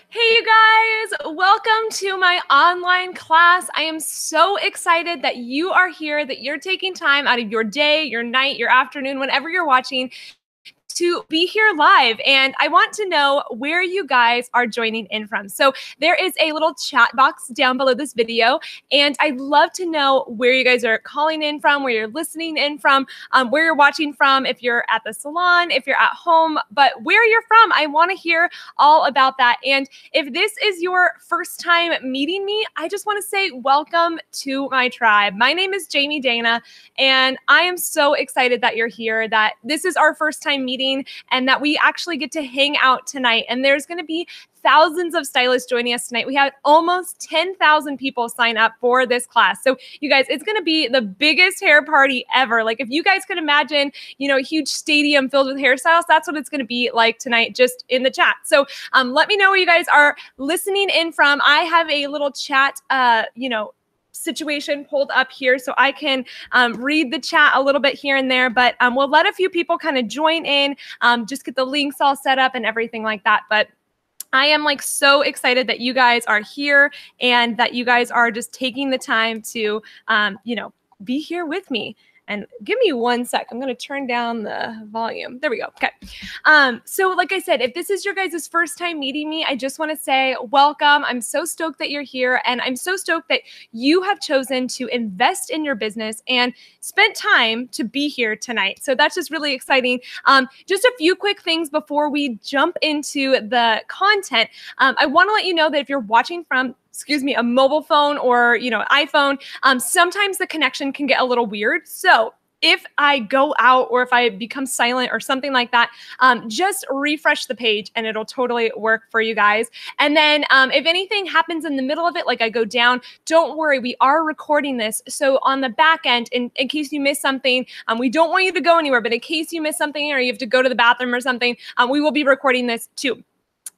Hey, you guys, welcome to my online class. I am so excited that you are here, that you're taking time out of your day, your night, your afternoon, whenever you're watching, to be here live. And I want to know where you guys are joining in from. So there is a little chat box down below this video, and I'd love to know where you guys are calling in from, where you're listening in from, where you're watching from, if you're at the salon, if you're at home, but where you're from. I want to hear all about that. And if this is your first time meeting me, I just want to say welcome to my tribe. My name is Jamie Dana, and I am so excited that you're here, that this is our first time meeting, and that we actually get to hang out tonight. And there's going to be thousands of stylists joining us tonight. We had almost 10,000 people sign up for this class. So you guys, it's going to be the biggest hair party ever. Like if you guys could imagine, a huge stadium filled with hairstylists, that's what it's going to be like tonight, just in the chat. So let me know where you guys are listening in from. I have a little chat, situation pulled up here so I can read the chat a little bit here and there, but we'll let a few people kind of join in, just get the links all set up and everything like that. But I am so excited that you guys are here and that you guys are just taking the time to, be here with me. And give me 1 sec. I'm going to turn down the volume. There we go. Okay. So like I said, if this is your guys' first time meeting me, I just want to say welcome. I'm so stoked that you're here. And I'm so stoked that you have chosen to invest in your business and spent time to be here tonight. So that's just really exciting. Just a few quick things before we jump into the content. I want to let you know that if you're watching from a mobile phone or, iPhone, sometimes the connection can get a little weird. So if I go out or if I become silent or something like that, just refresh the page and it'll totally work for you guys. And then if anything happens in the middle of it, like I go down, don't worry, we are recording this. So on the back end, in case you miss something, we don't want you to go anywhere, but in case you miss something or you have to go to the bathroom or something, we will be recording this too.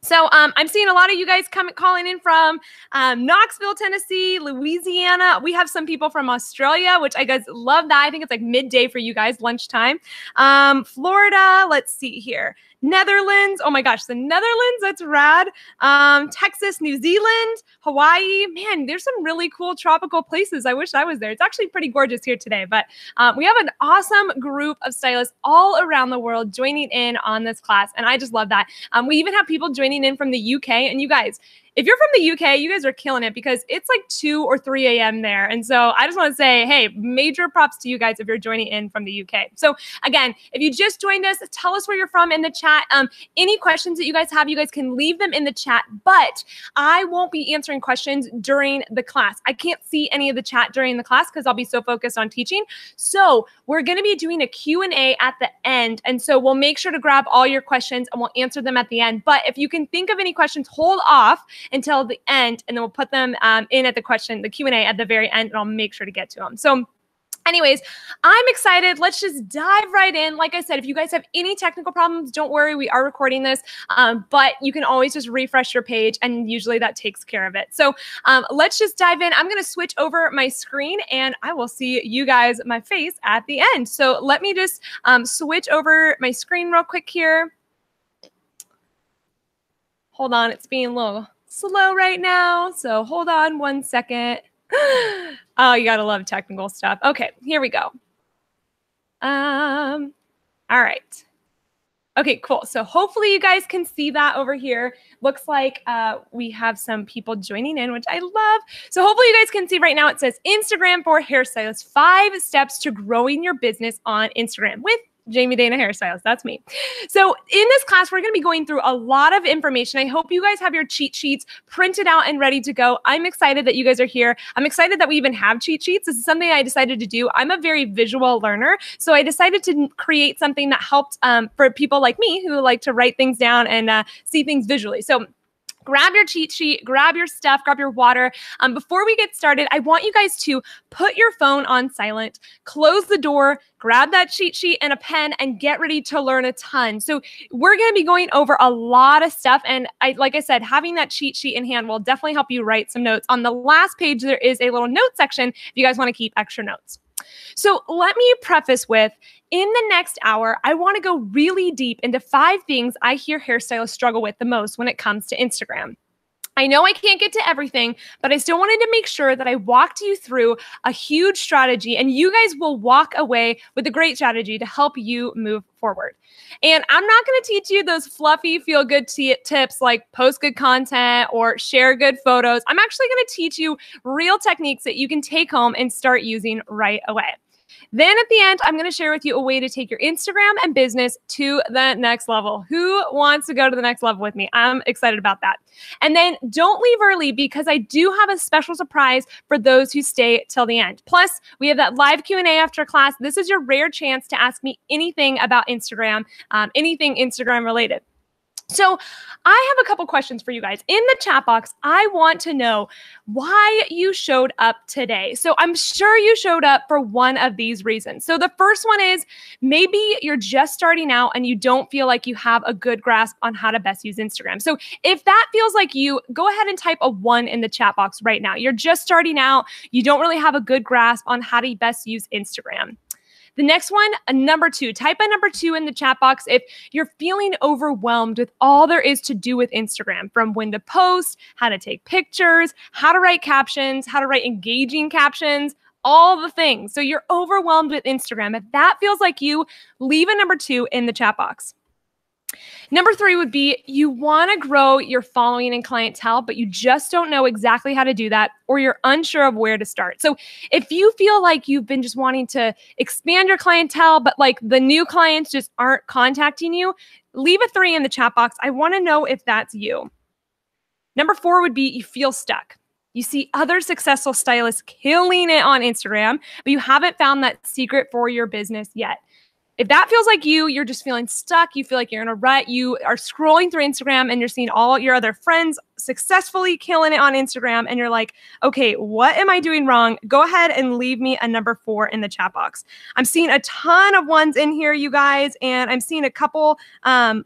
So I'm seeing a lot of you guys calling in from Knoxville, Tennessee, Louisiana. We have some people from Australia, which I guys love that. I think it's like midday for you guys, lunchtime. Florida, let's see here. Netherlands. Oh my gosh, the Netherlands, that's rad. Texas, New Zealand, Hawaii. Man, there's some really cool tropical places. I wish I was there. It's actually pretty gorgeous here today, but we have an awesome group of stylists all around the world joining in on this class, and I just love that. We even have people joining in from the UK, and you guys, if you're from the UK, you guys are killing it because it's like 2 or 3 a.m. there. And so I just want to say, hey, major props to you guys if you're joining in from the UK. So again, if you just joined us, tell us where you're from in the chat. Any questions that you guys have, you guys can leave them in the chat, but I won't be answering questions during the class. I can't see any of the chat during the class because I'll be so focused on teaching. So we're going to be doing a Q&A at the end. And so we'll make sure to grab all your questions and we'll answer them at the end. But if you can think of any questions, hold off until the end, and then we'll put them in at the Q&A at the very end, and I'll make sure to get to them. So anyways, I'm excited. Let's just dive right in. Like I said, if you guys have any technical problems, don't worry. We are recording this, but you can always just refresh your page, and usually that takes care of it. So let's just dive in. I'm going to switch over my screen, and I will see you guys, my face, at the end. So let me just switch over my screen real quick here. Hold on. It's being a little slow right now, so hold on 1 second. Oh, you gotta love technical stuff. Okay, here we go. All right. Okay, cool. So hopefully you guys can see that over here. Looks like we have some people joining in, which I love. So hopefully you guys can see right now, it says Instagram for hairstylists, 5 steps to growing your business on Instagram with Jamie Dana Hairstylists. That's me. So in this class, we're going to be going through a lot of information. I hope you guys have your cheat sheets printed out and ready to go. I'm excited that you guys are here. I'm excited that we even have cheat sheets. This is something I decided to do. I'm a very visual learner, so I decided to create something that helped for people like me who like to write things down and see things visually. So grab your cheat sheet, grab your stuff, grab your water. Before we get started, I want you guys to put your phone on silent, close the door, grab that cheat sheet and a pen, and get ready to learn a ton. So we're going to be going over a lot of stuff. And like I said, having that cheat sheet in hand will definitely help you write some notes. On the last page, there is a little note section if you guys want to keep extra notes. So let me preface with, in the next hour, I want to go really deep into 5 things I hear hairstylists struggle with the most when it comes to Instagram. I know I can't get to everything, but I still wanted to make sure that I walked you through a huge strategy, and you guys will walk away with a great strategy to help you move forward. And I'm not going to teach you those fluffy feel-good tips like post good content or share good photos. I'm actually going to teach you real techniques that you can take home and start using right away. Then at the end, I'm going to share with you a way to take your Instagram and business to the next level. Who wants to go to the next level with me? I'm excited about that. And then don't leave early, because I do have a special surprise for those who stay till the end. Plus, we have that live Q&A after class. This is your rare chance to ask me anything about Instagram, anything Instagram related. So I have a couple questions for you guys. In the chat box, I want to know why you showed up today. So I'm sure you showed up for one of these reasons. So the first one is maybe you're just starting out and you don't feel like you have a good grasp on how to best use Instagram. So if that feels like you, go ahead and type a 1 in the chat box right now. You're just starting out. You don't really have a good grasp on how to best use Instagram. The next one, a number 2. Type a number 2 in the chat box if you're feeling overwhelmed with all there is to do with Instagram, from when to post, how to take pictures, how to write captions, how to write engaging captions, all the things. So you're overwhelmed with Instagram. If that feels like you, leave a number 2 in the chat box. Number 3 would be you want to grow your following and clientele, but you just don't know exactly how to do that, or you're unsure of where to start. So if you feel like you've been just wanting to expand your clientele, but like the new clients just aren't contacting you, leave a 3 in the chat box. I want to know if that's you. Number 4 would be you feel stuck. You see other successful stylists killing it on Instagram, but you haven't found that secret for your business yet. If that feels like you, you're just feeling stuck, you feel like you're in a rut, you are scrolling through Instagram and you're seeing all your other friends successfully killing it on Instagram, and you're like, okay, what am I doing wrong? Go ahead and leave me a number 4 in the chat box. I'm seeing a ton of ones in here, you guys, and I'm seeing a couple,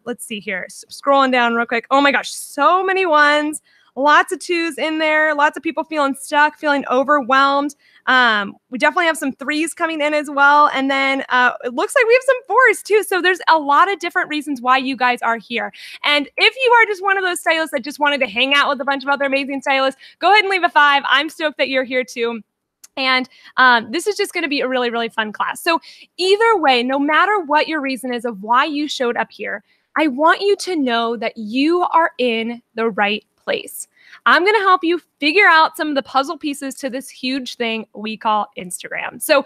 let's see here, scrolling down real quick. Oh my gosh, so many ones. Lots of 2s in there. Lots of people feeling stuck, feeling overwhelmed. We definitely have some 3s coming in as well. And then it looks like we have some 4s too. So there's a lot of different reasons why you guys are here. And if you are just one of those stylists that just wanted to hang out with a bunch of other amazing stylists, go ahead and leave a 5. I'm stoked that you're here too. And this is just going to be a really, really fun class. So either way, no matter what your reason is of why you showed up here, I want you to know that you are in the right place. I'm going to help you figure out some of the puzzle pieces to this huge thing we call Instagram. So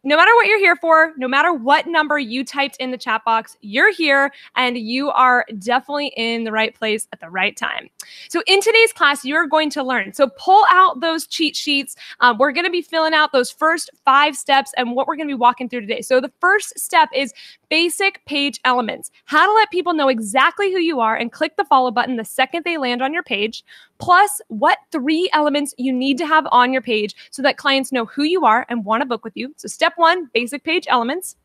no matter what you're here for, no matter what number you typed in the chat box, you're here and you are definitely in the right place at the right time. So in today's class, you're going to learn. So pull out those cheat sheets. We're going to be filling out those first 5 steps and what we're going to be walking through today. So the first step is basic page elements. How to let people know exactly who you are and click the follow button the second they land on your page. Plus, what 3 elements you need to have on your page so that clients know who you are and want to book with you. So step 1, basic page elements.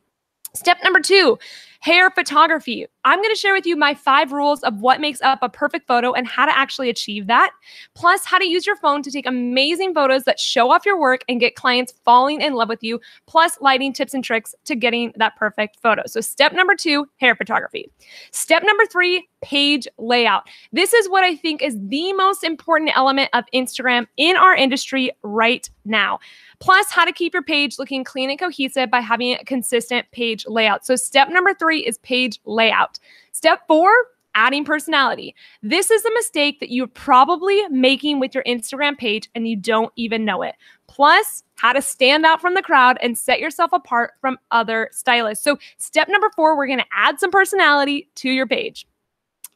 Step number 2, hair photography. I'm going to share with you my 5 rules of what makes up a perfect photo and how to actually achieve that. Plus, how to use your phone to take amazing photos that show off your work and get clients falling in love with you. Plus, lighting tips and tricks to getting that perfect photo. So step number 2, hair photography. Step number 3, page layout. This is what I think is the most important element of Instagram in our industry right now. Plus, how to keep your page looking clean and cohesive by having a consistent page layout. So step number 3 is page layout. Step 4, adding personality. This is a mistake that you're probably making with your Instagram page and you don't even know it. Plus, how to stand out from the crowd and set yourself apart from other stylists. So step number 4, we're going to add some personality to your page.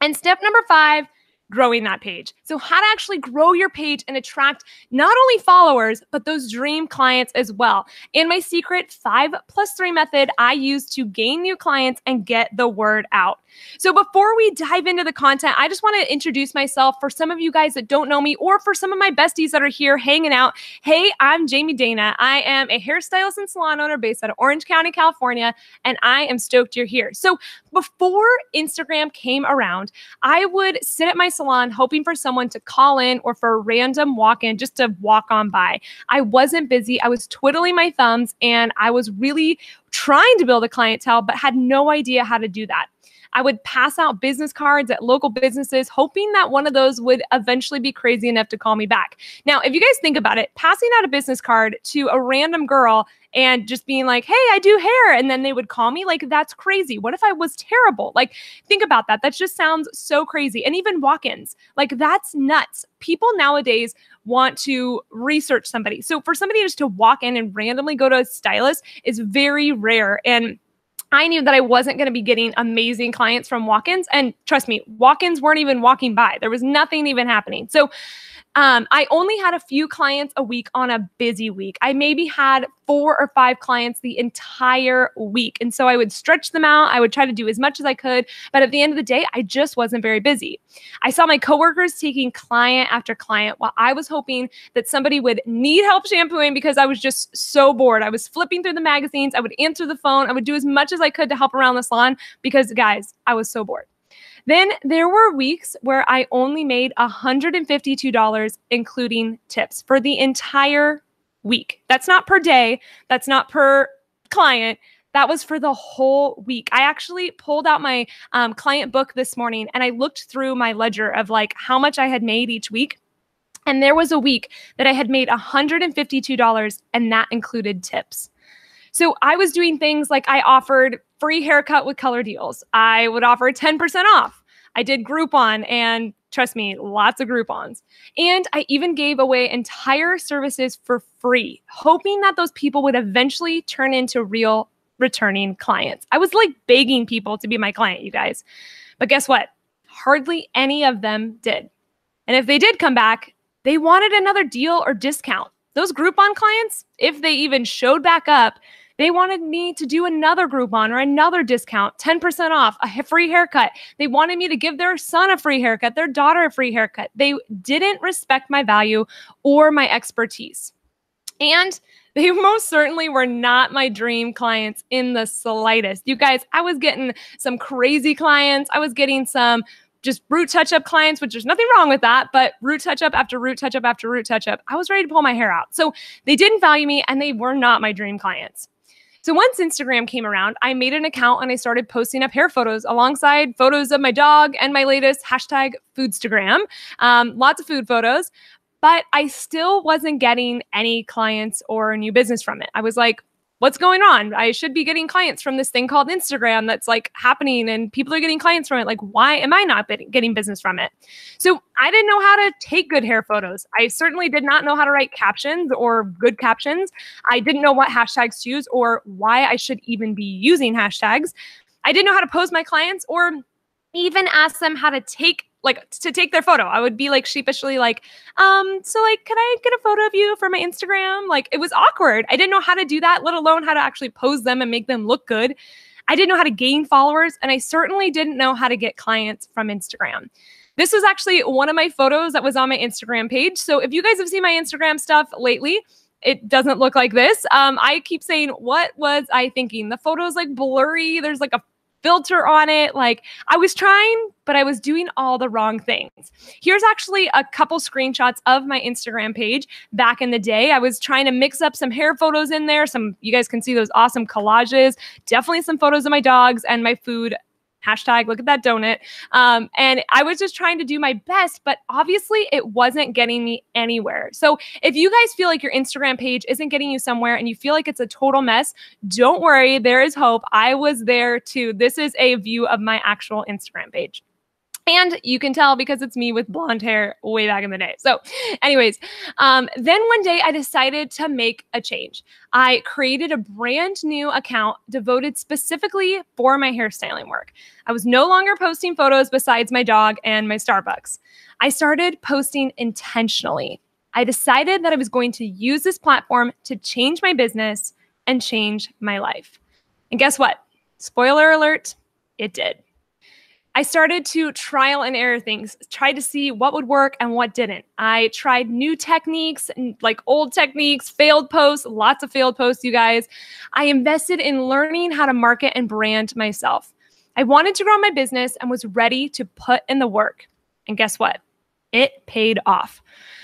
And step number 5, growing that page. So how to actually grow your page and attract not only followers, but those dream clients as well. And my secret 5+3 method I use to gain new clients and get the word out. So before we dive into the content, I just want to introduce myself for some of you guys that don't know me, or for some of my besties that are here hanging out. Hey, I'm Jamie Dana. I am a hairstylist and salon owner based out of Orange County, California, and I am stoked you're here. So before Instagram came around, I would sit at my salon hoping for someone to call in or for a random walk-in just to walk on by. I wasn't busy. I was twiddling my thumbs and I was really trying to build a clientele, but had no idea how to do that. I would pass out business cards at local businesses, hoping that one of those would eventually be crazy enough to call me back. Now, if you guys think about it, passing out a business card to a random girl and just being like, hey, I do hair, and then they would call me, like, that's crazy. What if I was terrible? Like, think about that. That just sounds so crazy. And even walk-ins, like, that's nuts. People nowadays want to research somebody. So for somebody just to walk in and randomly go to a stylist is very rare. And I knew that I wasn't going to be getting amazing clients from walk-ins. And trust me, walk-ins weren't even walking by. There was nothing even happening. So I only had a few clients a week on a busy week. I maybe had 4 or 5 clients the entire week. And so I would stretch them out. I would try to do as much as I could. But at the end of the day, I just wasn't very busy. I saw my coworkers taking client after client while I was hoping that somebody would need help shampooing because I was just so bored. I was flipping through the magazines. I would answer the phone. I would do as much as I could to help around the salon because, guys, I was so bored. Then there were weeks where I only made $152, including tips, for the entire week. That's not per day. That's not per client. That was for the whole week. I actually pulled out my client book this morning and I looked through my ledger of like how much I had made each week. And there was a week that I had made $152 and that included tips. So I was doing things like I offered free haircut with color deals. I would offer 10% off. I did Groupon, and trust me, lots of Groupons. And I even gave away entire services for free, hoping that those people would eventually turn into real returning clients. I was like begging people to be my client, you guys. But guess what? Hardly any of them did. And if they did come back, they wanted another deal or discount. Those Groupon clients, if they even showed back up, they wanted me to do another Groupon or another discount, 10% off, a free haircut. They wanted me to give their son a free haircut, their daughter a free haircut. They didn't respect my value or my expertise. And they most certainly were not my dream clients in the slightest. You guys, I was getting some crazy clients. I was getting some just root touch-up clients, which there's nothing wrong with that, but root touch-up after root touch-up after root touch-up, I was ready to pull my hair out. So they didn't value me and they were not my dream clients. So once Instagram came around, I made an account and I started posting up hair photos alongside photos of my dog and my latest hashtag Foodstagram, lots of food photos, but I still wasn't getting any clients or new business from it. I was like, what's going on? I should be getting clients from this thing called Instagram that's like happening and people are getting clients from it. Like, why am I not getting business from it? So I didn't know how to take good hair photos. I certainly did not know how to write captions or good captions. I didn't know what hashtags to use or why I should even be using hashtags. I didn't know how to pose my clients or even ask them how to take their photo. I would be like sheepishly like, so like, can I get a photo of you for my Instagram? Like, it was awkward. I didn't know how to do that, let alone how to actually pose them and make them look good. I didn't know how to gain followers, and I certainly didn't know how to get clients from Instagram. This was actually one of my photos that was on my Instagram page. So if you guys have seen my Instagram stuff lately, it doesn't look like this. I keep saying, what was I thinking? The photo's like blurry. There's like a filter on it. Like, I was trying, but I was doing all the wrong things. Here's actually a couple screenshots of my Instagram page back in the day. I was trying to mix up some hair photos in there. You guys can see those awesome collages, definitely some photos of my dogs and my food. Hashtag, look at that donut. And I was just trying to do my best, but obviously it wasn't getting me anywhere. So if you guys feel like your Instagram page isn't getting you somewhere and you feel like it's a total mess, don't worry, there is hope. I was there too. This is a view of my actual Instagram page. And you can tell because it's me with blonde hair way back in the day. So anyways, then one day I decided to make a change. I created a brand new account devoted specifically for my hairstyling work. I was no longer posting photos besides my dog and my Starbucks. I started posting intentionally. I decided that I was going to use this platform to change my business and change my life. And guess what? Spoiler alert, it did. I started to trial and error things, try to see what would work and what didn't. I tried new techniques and like old techniques, failed posts, lots of failed posts, you guys. I invested in learning how to market and brand myself. I wanted to grow my business and was ready to put in the work. And guess what? It paid off.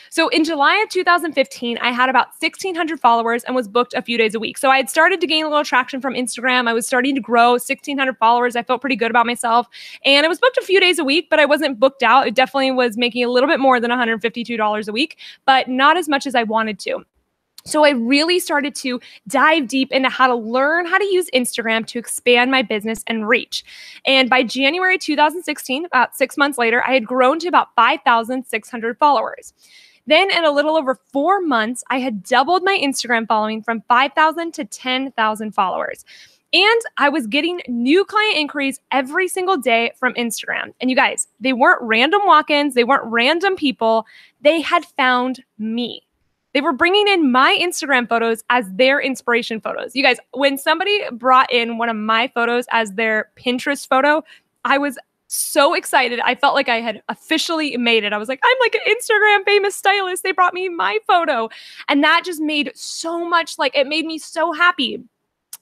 So in July of 2015, I had about 1,600 followers and was booked a few days a week. So I had started to gain a little traction from Instagram. I was starting to grow 1,600 followers. I felt pretty good about myself. And I was booked a few days a week, but I wasn't booked out. It definitely was making a little bit more than $152 a week, but not as much as I wanted to. So I really started to dive deep into how to learn how to use Instagram to expand my business and reach. And by January 2016, about 6 months later, I had grown to about 5,600 followers. Then in a little over 4 months, I had doubled my Instagram following from 5,000 to 10,000 followers. And I was getting new client inquiries every single day from Instagram. And you guys, they weren't random walk-ins. They weren't random people. They had found me. They were bringing in my Instagram photos as their inspiration photos. You guys, when somebody brought in one of my photos as their Pinterest photo, I was so excited. I felt like I had officially made it. I was like, I'm like an Instagram famous stylist. They brought me my photo. And that just made so much, like, it made me so happy.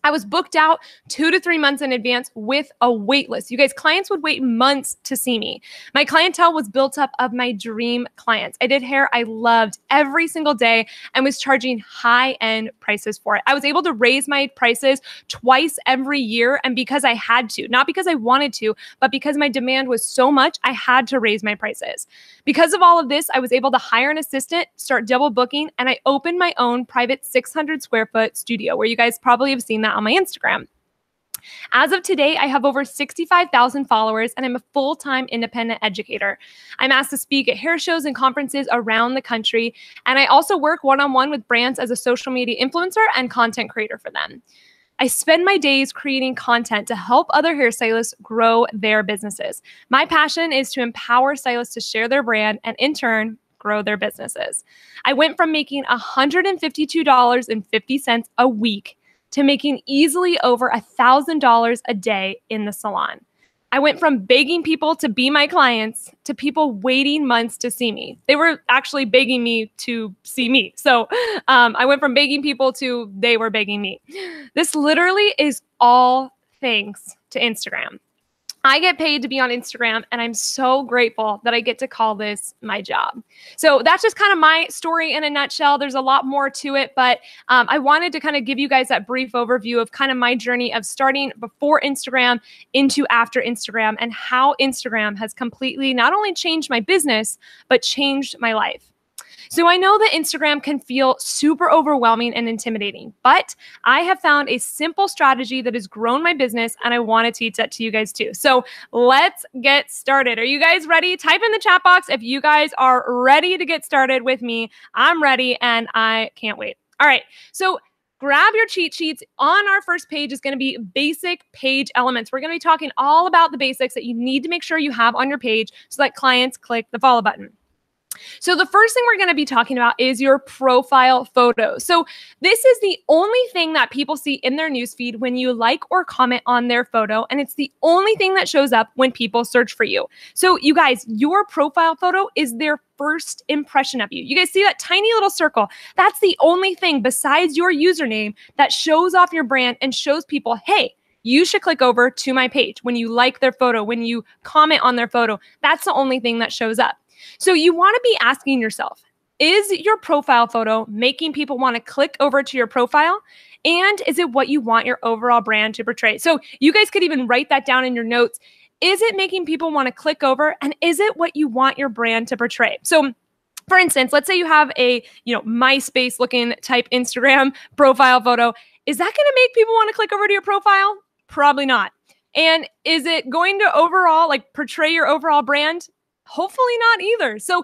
I was booked out 2 to 3 months in advance with a wait list. You guys, clients would wait months to see me. My clientele was built up of my dream clients. I did hair I loved every single day and was charging high-end prices for it. I was able to raise my prices twice every year, and because I had to, not because I wanted to, but because my demand was so much, I had to raise my prices. Because of all of this, I was able to hire an assistant, start double booking, and I opened my own private 600 square foot studio where you guys probably have seen that on my Instagram. As of today, I have over 65,000 followers and I'm a full-time independent educator. I'm asked to speak at hair shows and conferences around the country, and I also work one-on-one with brands as a social media influencer and content creator for them. I spend my days creating content to help other hairstylists grow their businesses. My passion is to empower stylists to share their brand and in turn, grow their businesses. I went from making $152.50 a week to making easily over $1,000 a day in the salon. I went from begging people to be my clients to people waiting months to see me. They were actually begging me to see me. So I went from begging people to they were begging me. This literally is all thanks to Instagram. I get paid to be on Instagram, and I'm so grateful that I get to call this my job. So that's just kind of my story in a nutshell. There's a lot more to it, but I wanted to kind of give you guys that brief overview of kind of my journey of starting before Instagram into after Instagram and how Instagram has completely not only changed my business, but changed my life. So I know that Instagram can feel super overwhelming and intimidating, but I have found a simple strategy that has grown my business, and I want to teach that to you guys too. So let's get started. Are you guys ready? Type in the chat box if you guys are ready to get started with me. I'm ready and I can't wait. All right. So grab your cheat sheets. On our first page is going to be basic page elements. We're going to be talking all about the basics that you need to make sure you have on your page so that clients click the follow button. So the first thing we're going to be talking about is your profile photo. So this is the only thing that people see in their newsfeed when you like or comment on their photo, and it's the only thing that shows up when people search for you. So you guys, your profile photo is their first impression of you. You guys see that tiny little circle? That's the only thing besides your username that shows off your brand and shows people, hey, you should click over to my page. When you like their photo, when you comment on their photo, that's the only thing that shows up. So you want to be asking yourself, is your profile photo making people want to click over to your profile? And is it what you want your overall brand to portray? So you guys could even write that down in your notes. Is it making people want to click over? And is it what you want your brand to portray? So for instance, let's say you have a, MySpace looking type Instagram profile photo. Is that going to make people want to click over to your profile? Probably not. And is it going to overall portray your overall brand? Hopefully not either. So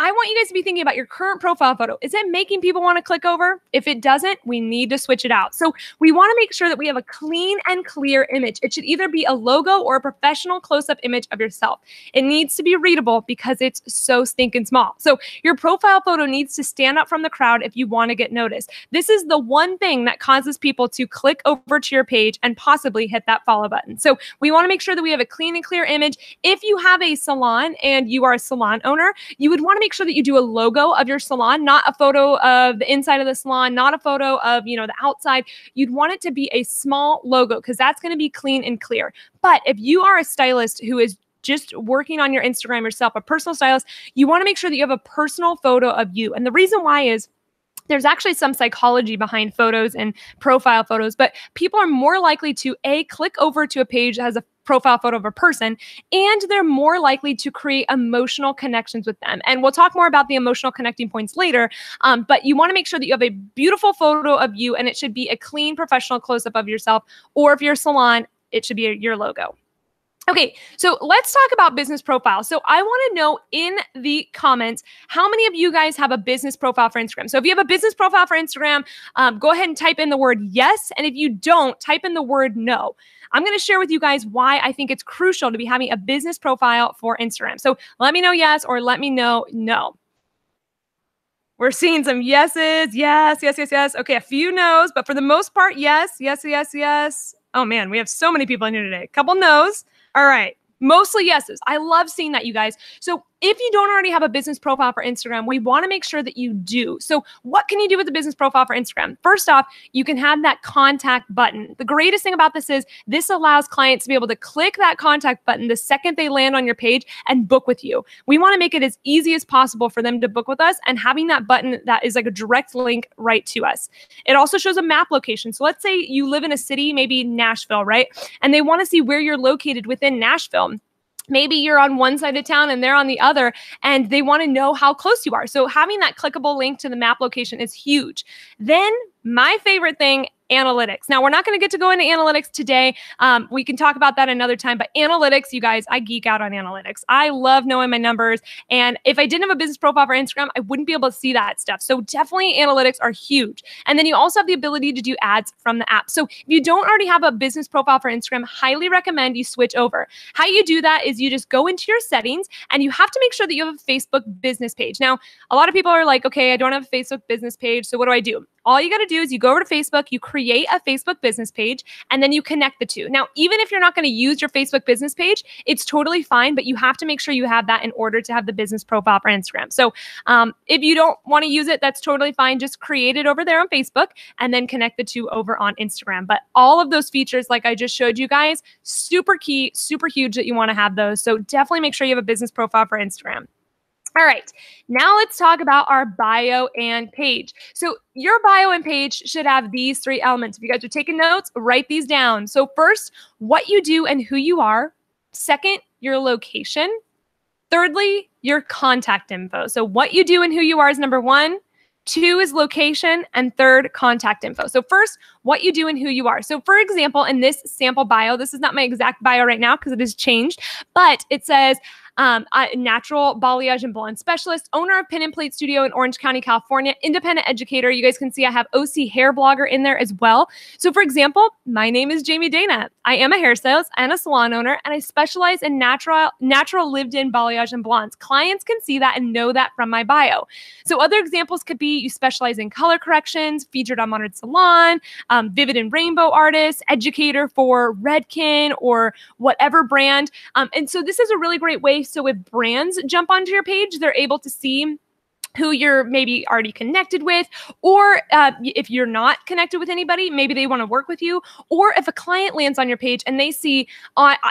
I want you guys to be thinking about your current profile photo. Is it making people want to click over? If it doesn't, we need to switch it out. So we want to make sure that we have a clean and clear image. It should either be a logo or a professional close-up image of yourself. It needs to be readable because it's so stinking small. So your profile photo needs to stand out from the crowd if you want to get noticed. This is the one thing that causes people to click over to your page and possibly hit that follow button. So we want to make sure that we have a clean and clear image. If you have a salon and you are a salon owner, you would want to make sure that you do a logo of your salon, not a photo of the inside of the salon, not a photo of, the outside. You'd want it to be a small logo because that's going to be clean and clear. But if you are a stylist who is just working on your Instagram yourself, a personal stylist, you want to make sure that you have a personal photo of you. And the reason why is there's actually some psychology behind photos and profile photos, but people are more likely to click over to a page that has a profile photo of a person, and they're more likely to create emotional connections with them. And we'll talk more about the emotional connecting points later, but you want to make sure that you have a beautiful photo of you, and it should be a clean, professional close-up of yourself, or if you're a salon, it should be your logo. Okay, so let's talk about business profile. So I want to know in the comments, how many of you guys have a business profile for Instagram? So if you have a business profile for Instagram, go ahead and type in the word yes. And if you don't, type in the word no. I'm going to share with you guys why I think it's crucial to be having a business profile for Instagram. So let me know yes, or let me know no. We're seeing some yeses. Yes, yes, yes, yes. Okay, a few no's, but for the most part, yes, yes, yes, yes. Oh man, we have so many people in here today. A couple no's. All right. Mostly yeses. I love seeing that, you guys. So if you don't already have a business profile for Instagram, we want to make sure that you do. So what can you do with a business profile for Instagram? First off, you can have that contact button. The greatest thing about this is this allows clients to be able to click that contact button the second they land on your page and book with you. We want to make it as easy as possible for them to book with us, and having that button that is like a direct link right to us. It also shows a map location. So let's say you live in a city, maybe Nashville, right? And they want to see where you're located within Nashville. Maybe you're on one side of town and they're on the other, and they want to know how close you are. So having that clickable link to the map location is huge. Then my favorite thing, analytics. Now, we're not going to get to go into analytics today. We can talk about that another time, but analytics, you guys, I geek out on analytics. I love knowing my numbers. And if I didn't have a business profile for Instagram, I wouldn't be able to see that stuff. So definitely analytics are huge. And then you also have the ability to do ads from the app. So if you don't already have a business profile for Instagram, highly recommend you switch over. How you do that is you just go into your settings, and you have to make sure that you have a Facebook business page. Now, a lot of people are like, okay, I don't have a Facebook business page, so what do I do? All you got to do is you go over to Facebook, you create a Facebook business page, and then you connect the two. Now, even if you're not going to use your Facebook business page, it's totally fine, but you have to make sure you have that in order to have the business profile for Instagram. So if you don't want to use it, that's totally fine. Just create it over there on Facebook and then connect the two over on Instagram. But all of those features, like I just showed you guys, super key, super huge that you want to have those. So definitely make sure you have a business profile for Instagram. All right, now let's talk about our bio and page. So your bio and page should have these three elements. If you guys are taking notes, write these down. So first, what you do and who you are. Second, your location. Thirdly, your contact info. So what you do and who you are is number one. Two is location, and third, contact info. So first, what you do and who you are. So for example, in this sample bio, this is not my exact bio right now because it has changed, but it says, natural balayage and blonde specialist, owner of Pin and Plate Studio in Orange County, California, independent educator. You guys can see I have OC hair blogger in there as well. So for example, my name is Jamie Dana. I am a hairstylist and a salon owner, and I specialize in natural lived-in balayage and blondes. Clients can see that and know that from my bio. So other examples could be you specialize in color corrections, featured on Modern Salon, vivid and rainbow artist, educator for Redken or whatever brand. And so this is a really great way. So if brands jump onto your page, they're able to see who you're maybe already connected with, or if you're not connected with anybody, maybe they want to work with you, or if a client lands on your page and they see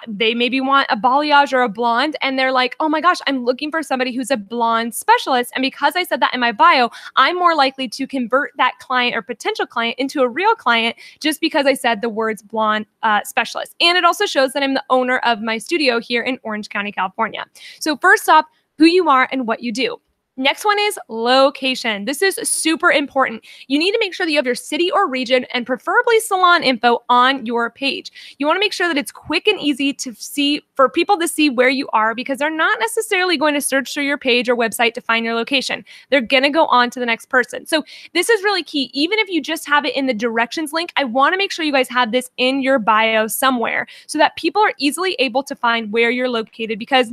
they maybe want a balayage or a blonde, and they're like, oh my gosh, I'm looking for somebody who's a blonde specialist, and because I said that in my bio, I'm more likely to convert that client or potential client into a real client just because I said the words blonde specialist. And it also shows that I'm the owner of my studio here in Orange County, California. So first off, who you are and what you do. Next one is location. This is super important. You need to make sure that you have your city or region and preferably salon info on your page. You want to make sure that it's quick and easy to see, for people to see where you are, because they're not necessarily going to search through your page or website to find your location. They're going to go on to the next person. So this is really key. Even if you just have it in the directions link, I want to make sure you guys have this in your bio somewhere so that people are easily able to find where you're located, because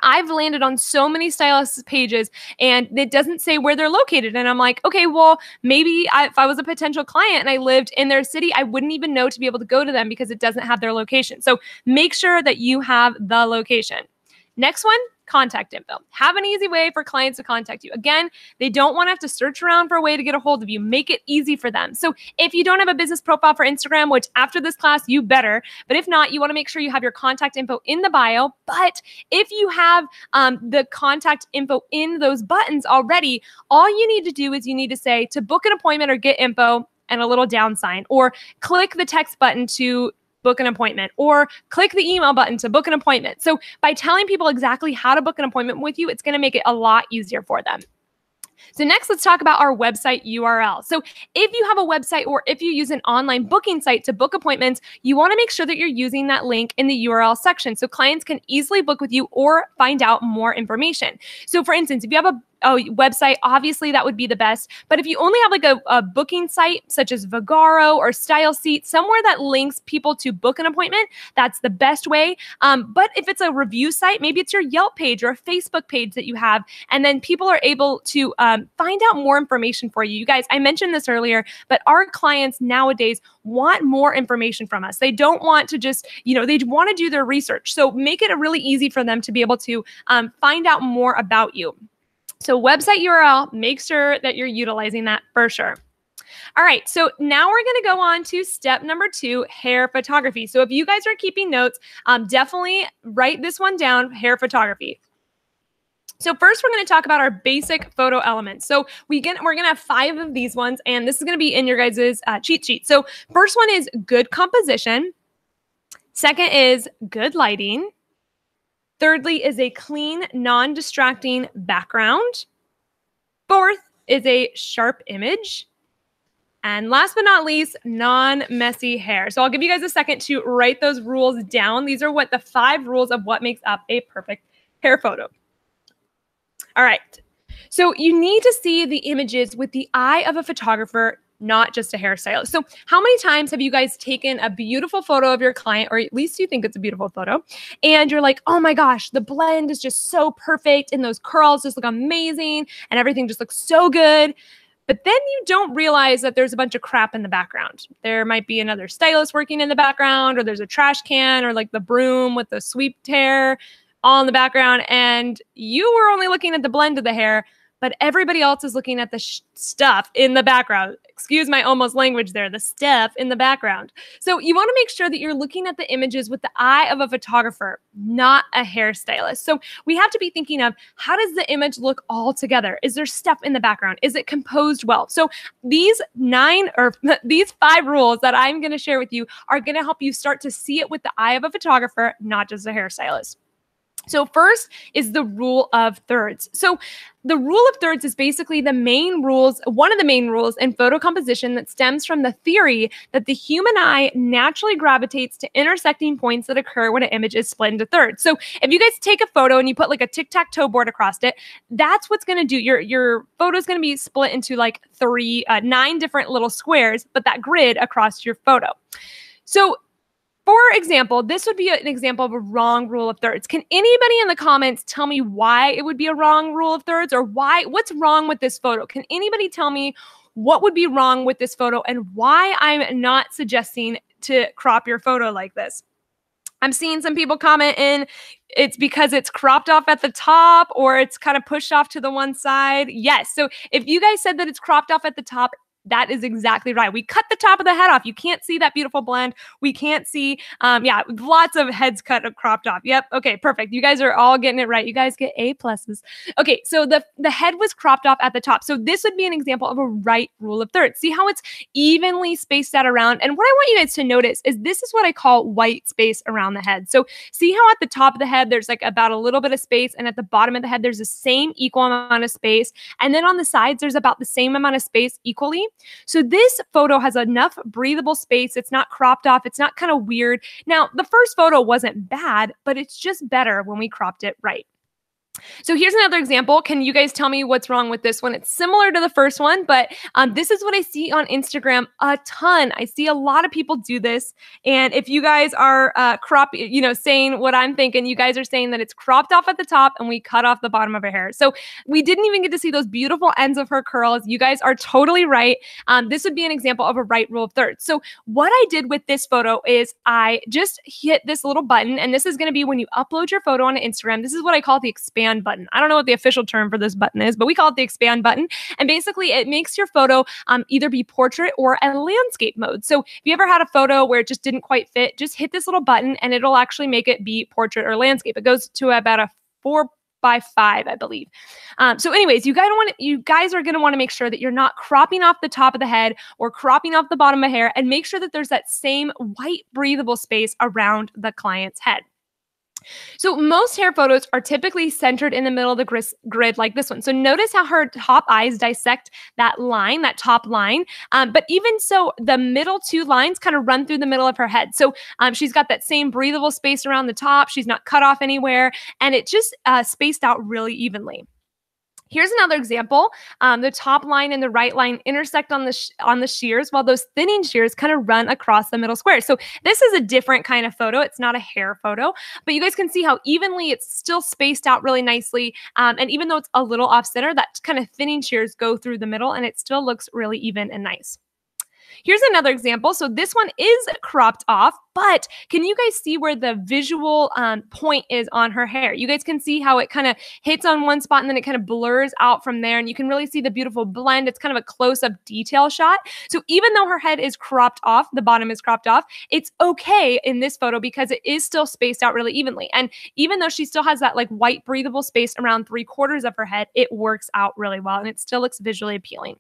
I've landed on so many stylists pages and it doesn't say where they're located. And I'm like, okay, well, maybe if I was a potential client and I lived in their city, I wouldn't even know to be able to go to them because it doesn't have their location. So make sure that you have the location. Next one, contact info. Have an easy way for clients to contact you. Again, they don't want to have to search around for a way to get a hold of you. Make it easy for them. So if you don't have a business profile for Instagram, which after this class, you better, but if not, you want to make sure you have your contact info in the bio. But if you have the contact info in those buttons already, all you need to do is you need to say to book an appointment or get info and a little down sign, or click the text button to book an appointment, or click the email button to book an appointment. So by telling people exactly how to book an appointment with you, it's going to make it a lot easier for them. So next, let's talk about our website URL. So if you have a website or if you use an online booking site to book appointments, you want to make sure that you're using that link in the URL section so clients can easily book with you or find out more information. So for instance, if you have a website, obviously that would be the best. But if you only have like a booking site such as Vagaro or Style Seat, somewhere that links people to book an appointment, that's the best way. But if it's a review site, maybe it's your Yelp page or a Facebook page that you have, and then people are able to find out more information for you. You guys, I mentioned this earlier, but our clients nowadays want more information from us. They don't want to just, they want to do their research. So make it really easy for them to be able to find out more about you. So website URL, make sure that you're utilizing that for sure. All right, so now we're going to go on to step number 2, hair photography. So if you guys are keeping notes, definitely write this one down, hair photography. So first, we're going to talk about our basic photo elements. So we're going to have 5 of these ones, and this is going to be in your guys' cheat sheet. So first one is good composition. Second is good lighting. Thirdly is a clean, non-distracting background. Fourth is a sharp image. And last but not least, non-messy hair. So I'll give you guys a second to write those rules down. These are the 5 rules of what makes up a perfect hair photo. All right. So you need to see the images with the eye of a photographer, not just a hairstylist. So how many times have you guys taken a beautiful photo of your client, or at least you think it's a beautiful photo, and you're like, oh my gosh, the blend is just so perfect and those curls just look amazing and everything just looks so good. But then you don't realize that there's a bunch of crap in the background. There might be another stylist working in the background, or there's a trash can, or like the broom with the sweeped hair all in the background, and you were only looking at the blend of the hair, but everybody else is looking at the stuff in the background. Excuse my almost language there, the stuff in the background. So you want to make sure that you're looking at the images with the eye of a photographer, not a hairstylist. So we have to be thinking of, how does the image look all together? Is there stuff in the background? Is it composed well? So these 5 rules that I'm going to share with you are going to help you start to see it with the eye of a photographer, not just a hairstylist. So first is the rule of thirds. So the rule of thirds is basically one of the main rules in photo composition that stems from the theory that the human eye naturally gravitates to intersecting points that occur when an image is split into thirds. So if you guys take a photo and you put like a tic-tac-toe board across it, that's what's going to do. Your photo is going to be split into like 9 different little squares, but that grid across your photo. So for example, this would be an example of a wrong rule of thirds. Can anybody in the comments tell me why it would be a wrong rule of thirds, or what's wrong with this photo? Can anybody tell me what would be wrong with this photo and why I'm not suggesting to crop your photo like this? I'm seeing some people comment in, it's because it's cropped off at the top, or it's kind of pushed off to the one side. Yes. So if you guys said that it's cropped off at the top, that is exactly right. We cut the top of the head off. You can't see that beautiful blend. We can't see, lots of heads cut or cropped off. Yep. Okay, perfect. You guys are all getting it right. You guys get A+. Okay, so the head was cropped off at the top. So this would be an example of a right rule of thirds. See how it's evenly spaced out around? And what I want you guys to notice is this is what I call white space around the head. So see how at the top of the head, there's like about a little bit of space, and at the bottom of the head, there's the same equal amount of space. And then on the sides, there's about the same amount of space equally. So this photo has enough breathable space. It's not cropped off. It's not kind of weird. Now, the first photo wasn't bad, but it's just better when we cropped it right. So here's another example. Can you guys tell me what's wrong with this one? It's similar to the first one, but this is what I see on Instagram a ton. I see a lot of people do this. And if you guys are saying what I'm thinking, you guys are saying that it's cropped off at the top and we cut off the bottom of her hair. So we didn't even get to see those beautiful ends of her curls. You guys are totally right. This would be an example of a right rule of thirds. So what I did with this photo is I just hit this little button, and this is going to be when you upload your photo onto Instagram. This is what I call the expand expand button. I don't know what the official term for this button is, but we call it the expand button. And basically it makes your photo either be portrait or a landscape mode. So if you ever had a photo where it just didn't quite fit, just hit this little button and it'll actually make it be portrait or landscape. It goes to about a 4:5, I believe. So anyways, you guys are going to want to make sure that you're not cropping off the top of the head or cropping off the bottom of hair, and make sure that there's that same white breathable space around the client's head. So most hair photos are typically centered in the middle of the grid like this one. So notice how her top eyes dissect that line, that top line. But even so, the middle two lines kind of run through the middle of her head. So she's got that same breathable space around the top. She's not cut off anywhere. And it just spaced out really evenly. Here's another example. The top line and the right line intersect on the shears, while those thinning shears kind of run across the middle square. So this is a different kind of photo. It's not a hair photo, but you guys can see how evenly it's still spaced out really nicely. And even though it's a little off center, that kind of thinning shears go through the middle and it still looks really even and nice. Here's another example. So this one is cropped off, but can you guys see where the visual point is on her hair? You guys can see how it kind of hits on one spot and then it kind of blurs out from there. And you can really see the beautiful blend. It's kind of a close-up detail shot. So even though her head is cropped off, the bottom is cropped off, it's okay in this photo because it is still spaced out really evenly. And even though she still has that like white breathable space around 3/4 of her head, it works out really well and it still looks visually appealing.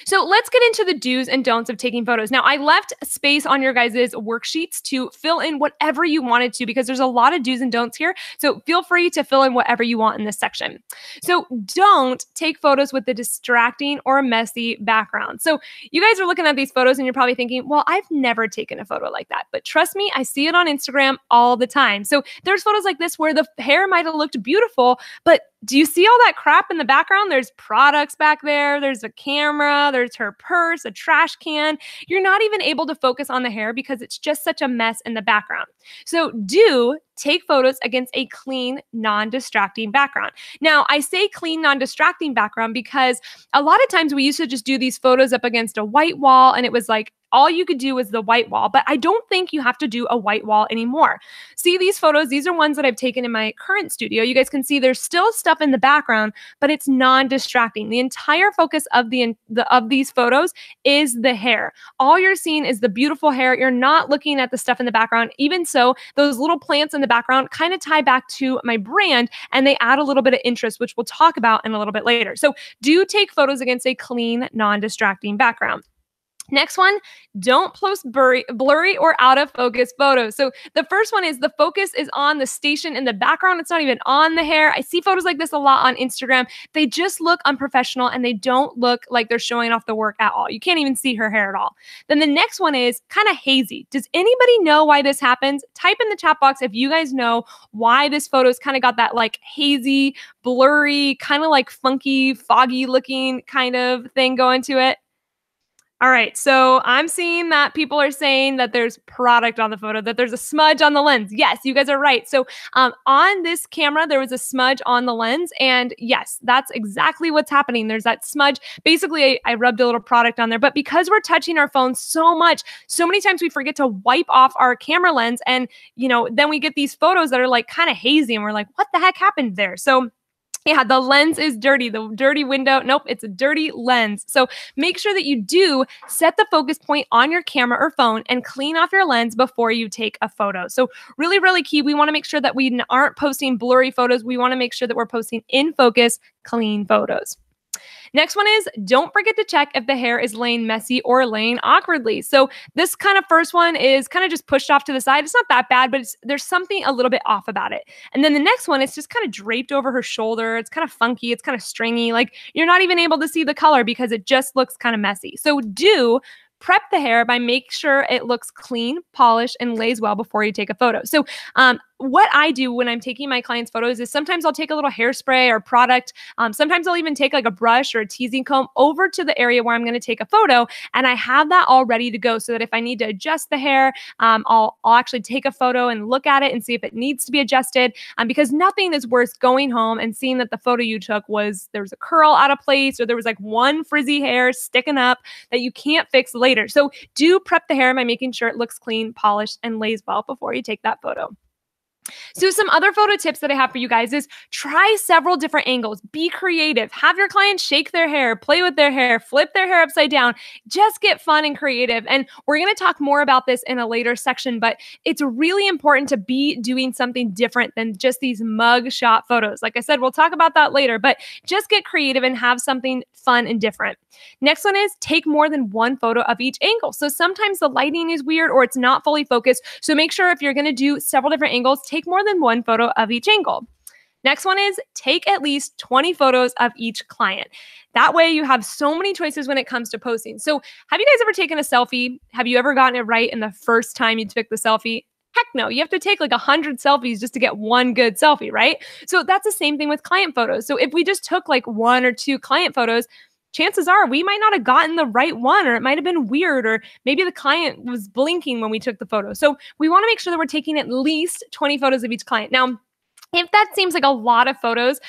So let's get into the do's and don'ts of taking photos. Now, I left space on your guys' worksheets to fill in whatever you wanted to because there's a lot of do's and don'ts here. So feel free to fill in whatever you want in this section. So don't take photos with a distracting or messy background. So you guys are looking at these photos and you're probably thinking, well, I've never taken a photo like that. But trust me, I see it on Instagram all the time. So there's photos like this where the hair might have looked beautiful, but do you see all that crap in the background? There's products back there. There's a camera. There's her purse, a trash can. You're not even able to focus on the hair because it's just such a mess in the background. So do take photos against a clean, non-distracting background. Now, I say clean, non-distracting background because a lot of times we used to just do these photos up against a white wall and it was like, all you could do was the white wall, but I don't think you have to do a white wall anymore. See these photos? These are ones that I've taken in my current studio. You guys can see there's still stuff in the background, but it's non-distracting. The entire focus of these photos is the hair. All you're seeing is the beautiful hair. You're not looking at the stuff in the background. Even so, those little plants in the background kind of tie back to my brand and they add a little bit of interest, which we'll talk about in a little bit later. So do take photos against a clean, non-distracting background. Next one, don't post blurry or out of focus photos. So the first one is the focus is on the station in the background. It's not even on the hair. I see photos like this a lot on Instagram. They just look unprofessional and they don't look like they're showing off the work at all. You can't even see her hair at all. Then the next one is kind of hazy. Does anybody know why this happens? Type in the chat box if you guys know why this photo's kind of got that like hazy, blurry, kind of like funky, foggy looking kind of thing going to it. All right, so I'm seeing that people are saying that there's product on the photo, that there's a smudge on the lens. Yes, you guys are right. So on this camera, there was a smudge on the lens. And yes, that's exactly what's happening. There's that smudge. Basically, I rubbed a little product on there. But because we're touching our phone so much, so many times we forget to wipe off our camera lens. And, you know, then we get these photos that are like kind of hazy. And we're like, what the heck happened there? So yeah, the lens is dirty. The dirty window. Nope, it's a dirty lens. So make sure that you do set the focus point on your camera or phone and clean off your lens before you take a photo. So really, really key. We want to make sure that we aren't posting blurry photos. We want to make sure that we're posting in focus, clean photos. Next one is don't forget to check if the hair is laying messy or laying awkwardly. So this kind of first one is kind of just pushed off to the side. It's not that bad, but there's something a little bit off about it. And then the next one, it's just kind of draped over her shoulder. It's kind of funky. It's kind of stringy. Like you're not even able to see the color because it just looks kind of messy. So do prep the hair by making sure it looks clean, polished, and lays well before you take a photo. So what I do when I'm taking my clients' photos is sometimes I'll take a little hairspray or product. Sometimes I'll even take like a brush or a teasing comb over to the area where I'm going to take a photo. And I have that all ready to go so that if I need to adjust the hair, I'll actually take a photo and look at it and see if it needs to be adjusted. Because nothing is worth going home and seeing that the photo you took there was a curl out of place or there was like one frizzy hair sticking up that you can't fix later. So do prep the hair by making sure it looks clean, polished, and lays well before you take that photo. So some other photo tips that I have for you guys is try several different angles. Be creative. Have your clients shake their hair, play with their hair, flip their hair upside down. Just get fun and creative. And we're going to talk more about this in a later section, but it's really important to be doing something different than just these mug shot photos. Like I said, we'll talk about that later, but just get creative and have something fun and different. Next one is take more than one photo of each angle. So sometimes the lighting is weird or it's not fully focused. So make sure if you're going to do several different angles, take more than one photo of each angle. Next one is take at least 20 photos of each client. That way you have so many choices when it comes to posting. So have you guys ever taken a selfie? Have you ever gotten it right in the first time you took the selfie? Heck no, you have to take like 100 selfies just to get one good selfie, right? So that's the same thing with client photos. So if we just took like 1 or 2 client photos, chances are we might not have gotten the right one, or it might have been weird, or maybe the client was blinking when we took the photo. So we want to make sure that we're taking at least 20 photos of each client. Now, if that seems like a lot of photos,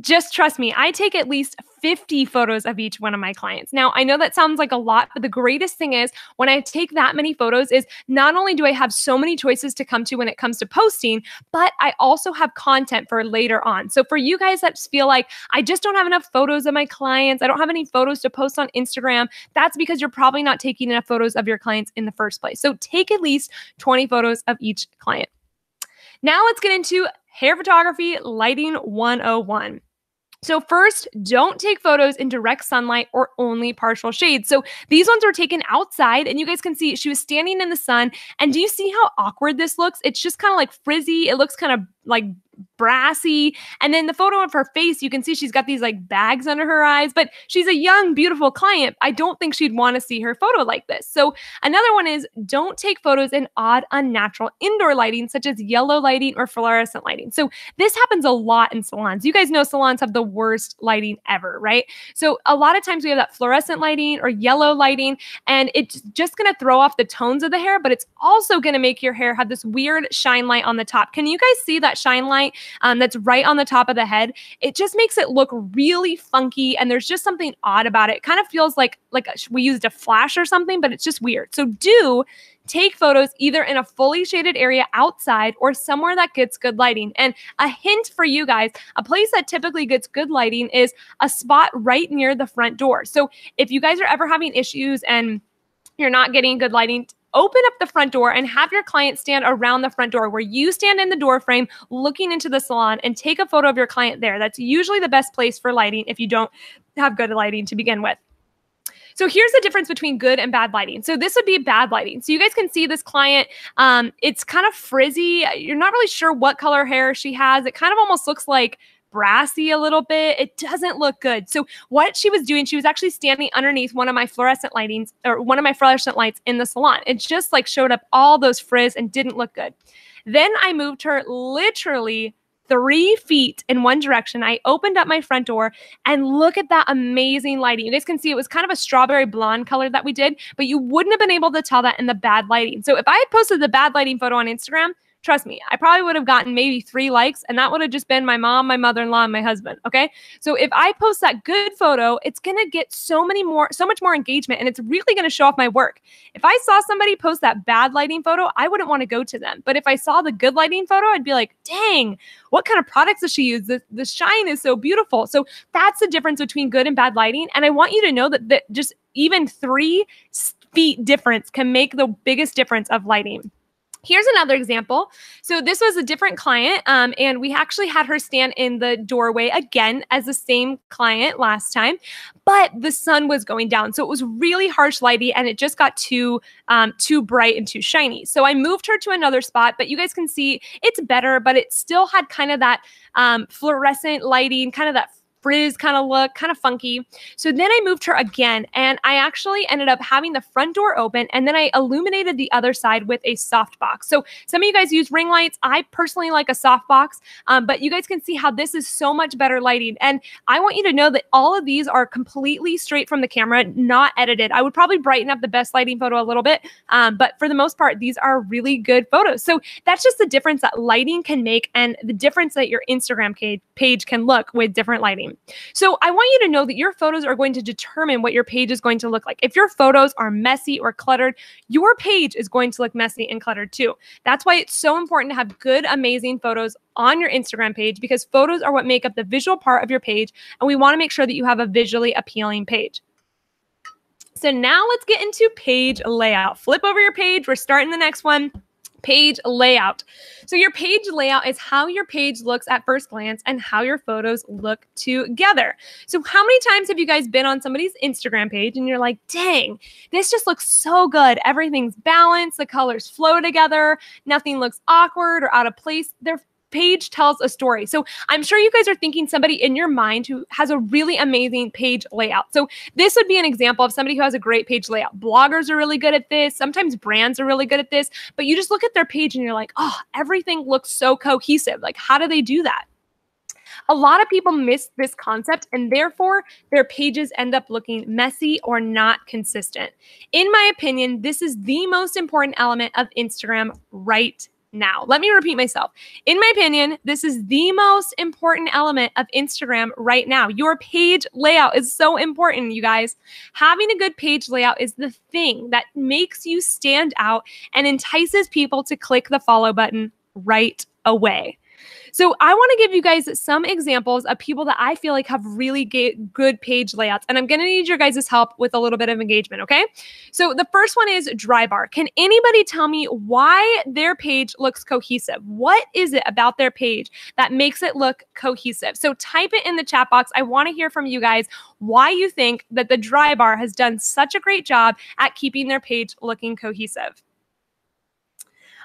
just trust me, I take at least 50 photos of each one of my clients. Now, I know that sounds like a lot, but the greatest thing is when I take that many photos is not only do I have so many choices to come to when it comes to posting, but I also have content for later on. So for you guys that feel like I just don't have enough photos of my clients, I don't have any photos to post on Instagram, that's because you're probably not taking enough photos of your clients in the first place. So take at least 20 photos of each client. Now let's get into hair photography lighting 101. So first, don't take photos in direct sunlight or only partial shade. So these ones were taken outside, and you guys can see she was standing in the sun. And do you see how awkward this looks? It's just kind of like frizzy. It looks kind of like brassy. And then the photo of her face, you can see she's got these like bags under her eyes, but she's a young, beautiful client. I don't think she'd want to see her photo like this. So another one is don't take photos in odd, unnatural indoor lighting, such as yellow lighting or fluorescent lighting. So this happens a lot in salons. You guys know salons have the worst lighting ever, right? So a lot of times we have that fluorescent lighting or yellow lighting, and it's just going to throw off the tones of the hair, but it's also going to make your hair have this weird shine light on the top. Can you guys see that shine light that's right on the top of the head? It just makes it look really funky, and there's just something odd about it. It kind of feels like we used a flash or something, but it's just weird. So do take photos either in a fully shaded area outside or somewhere that gets good lighting. And a hint for you guys, a place that typically gets good lighting is a spot right near the front door. So if you guys are ever having issues and you're not getting good lighting, open up the front door and have your client stand around the front door where you stand in the door frame looking into the salon and take a photo of your client there. That's usually the best place for lighting if you don't have good lighting to begin with. So here's the difference between good and bad lighting. So this would be bad lighting. So you guys can see this client, it's kind of frizzy. You're not really sure what color hair she has. It kind of almost looks like brassy a little bit. It doesn't look good. So what she was doing, she was actually standing underneath one of my fluorescent lightings or one of my fluorescent lights in the salon. It just like showed up all those frizz and didn't look good. Then I moved her literally 3 feet in one direction. I opened up my front door and look at that amazing lighting. You guys can see it was kind of a strawberry blonde color that we did, but you wouldn't have been able to tell that in the bad lighting. So if I had posted the bad lighting photo on Instagram, trust me, I probably would have gotten maybe 3 likes, and that would have just been my mom, my mother-in-law, and my husband, okay? So if I post that good photo, it's going to get so much more engagement, and it's really going to show off my work. If I saw somebody post that bad lighting photo, I wouldn't want to go to them. But if I saw the good lighting photo, I'd be like, dang, what kind of products does she use? The shine is so beautiful. So that's the difference between good and bad lighting. And I want you to know that just even 3 feet difference can make the biggest difference of lighting. Here's another example. So this was a different client, and we actually had her stand in the doorway again as the same client last time, but the sun was going down. So it was really harsh lighting, and it just got too bright and too shiny. So I moved her to another spot, but you guys can see it's better, but it still had kind of that fluorescent lighting, kind of that frizz kind of look, kind of funky. So then I moved her again, and I actually ended up having the front door open, and then I illuminated the other side with a soft box. So some of you guys use ring lights. I personally like a soft box, but you guys can see how this is so much better lighting. And I want you to know that all of these are completely straight from the camera, not edited. I would probably brighten up the best lighting photo a little bit, but for the most part, these are really good photos. So that's just the difference that lighting can make and the difference that your Instagram page can look with different lighting. scheme. So I want you to know that your photos are going to determine what your page is going to look like. If your photos are messy or cluttered, your page is going to look messy and cluttered too. That's why it's so important to have good, amazing photos on your Instagram page, because photos are what make up the visual part of your page, and we want to make sure that you have a visually appealing page. So now let's get into page layout. Flip over your page. We're starting the next one. Page layout. So your page layout is how your page looks at first glance and how your photos look together. So how many times have you guys been on somebody's Instagram page and you're like, dang, this just looks so good. Everything's balanced. The colors flow together. Nothing looks awkward or out of place. Their page tells a story. So I'm sure you guys are thinking somebody in your mind who has a really amazing page layout. So this would be an example of somebody who has a great page layout. Bloggers are really good at this. Sometimes brands are really good at this, but you just look at their page and you're like, oh, everything looks so cohesive. Like, how do they do that? A lot of people miss this concept, and therefore their pages end up looking messy or not consistent. In my opinion, this is the most important element of Instagram right now. Let me repeat myself. In my opinion, this is the most important element of Instagram right now. Your page layout is so important, you guys. Having a good page layout is the thing that makes you stand out and entices people to click the follow button right away. So I want to give you guys some examples of people that I feel like have really good page layouts. And I'm going to need your guys' help with a little bit of engagement, okay? So the first one is Drybar. Can anybody tell me why their page looks cohesive? What is it about their page that makes it look cohesive? So type it in the chat box. I want to hear from you guys why you think that the Drybar has done such a great job at keeping their page looking cohesive.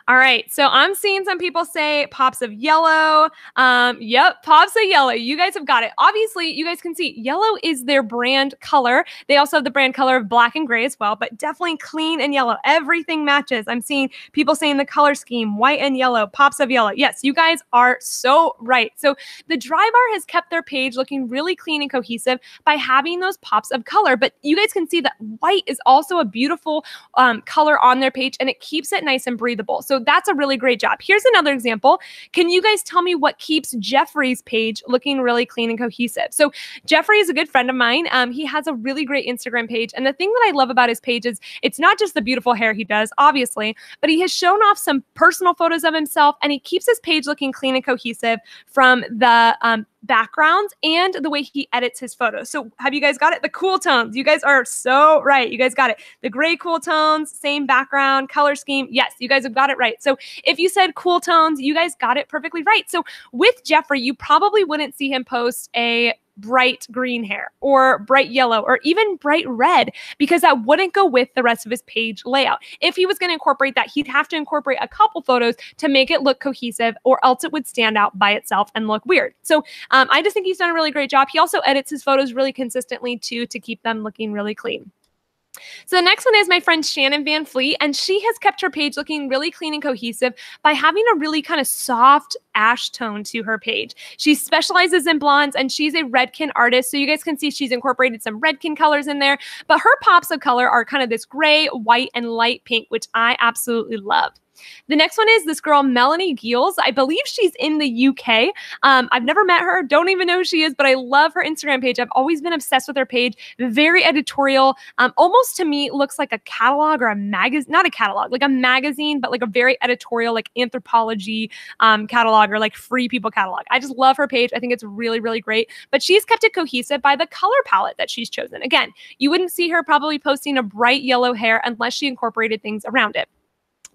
All right, so I'm seeing some people say pops of yellow. Yep, pops of yellow. You guys have got it. Obviously, you guys can see yellow is their brand color. They also have the brand color of black and gray as well, but definitely clean and yellow. Everything matches. I'm seeing people saying the color scheme, white and yellow, pops of yellow. Yes, you guys are so right. So the Drybar has kept their page looking really clean and cohesive by having those pops of color, but you guys can see that white is also a beautiful color on their page, and it keeps it nice and breathable. So that's a really great job. Here's another example. Can you guys tell me what keeps Jeffrey's page looking really clean and cohesive? So Jeffrey is a good friend of mine. He has a really great Instagram page. And the thing that I love about his page is it's not just the beautiful hair he does, obviously, but he has shown off some personal photos of himself, and he keeps his page looking clean and cohesive from the backgrounds and the way he edits his photos. So have you guys got it? The cool tones. You guys are so right. You guys got it. The gray cool tones, same background, color scheme. Yes, you guys have got it right. So if you said cool tones, you guys got it perfectly right. So with Jeffrey, you probably wouldn't see him post a bright green hair or bright yellow or even bright red, because that wouldn't go with the rest of his page layout. If he was going to incorporate that, he'd have to incorporate a couple photos to make it look cohesive, or else it would stand out by itself and look weird. So I just think he's done a really great job. He also edits his photos really consistently too, to keep them looking really clean. So the next one is my friend Shannon Van Fleet, and she has kept her page looking really clean and cohesive by having a really kind of soft ash tone to her page. She specializes in blondes, and she's a redkin artist. So you guys can see she's incorporated some redkin colors in there, but her pops of color are kind of this gray, white, and light pink, which I absolutely love. The next one is this girl, Melanie Giels. I believe she's in the UK. I've never met her, don't even know who she is, but I love her Instagram page. I've always been obsessed with her page. Very editorial. Almost to me looks like a catalog or a magazine, not a catalog, like a magazine, but like a very editorial, like anthropology catalog, or like free people catalog. I just love her page. I think it's really, really great. But she's kept it cohesive by the color palette that she's chosen. Again, you wouldn't see her probably posting a bright yellow hair unless she incorporated things around it.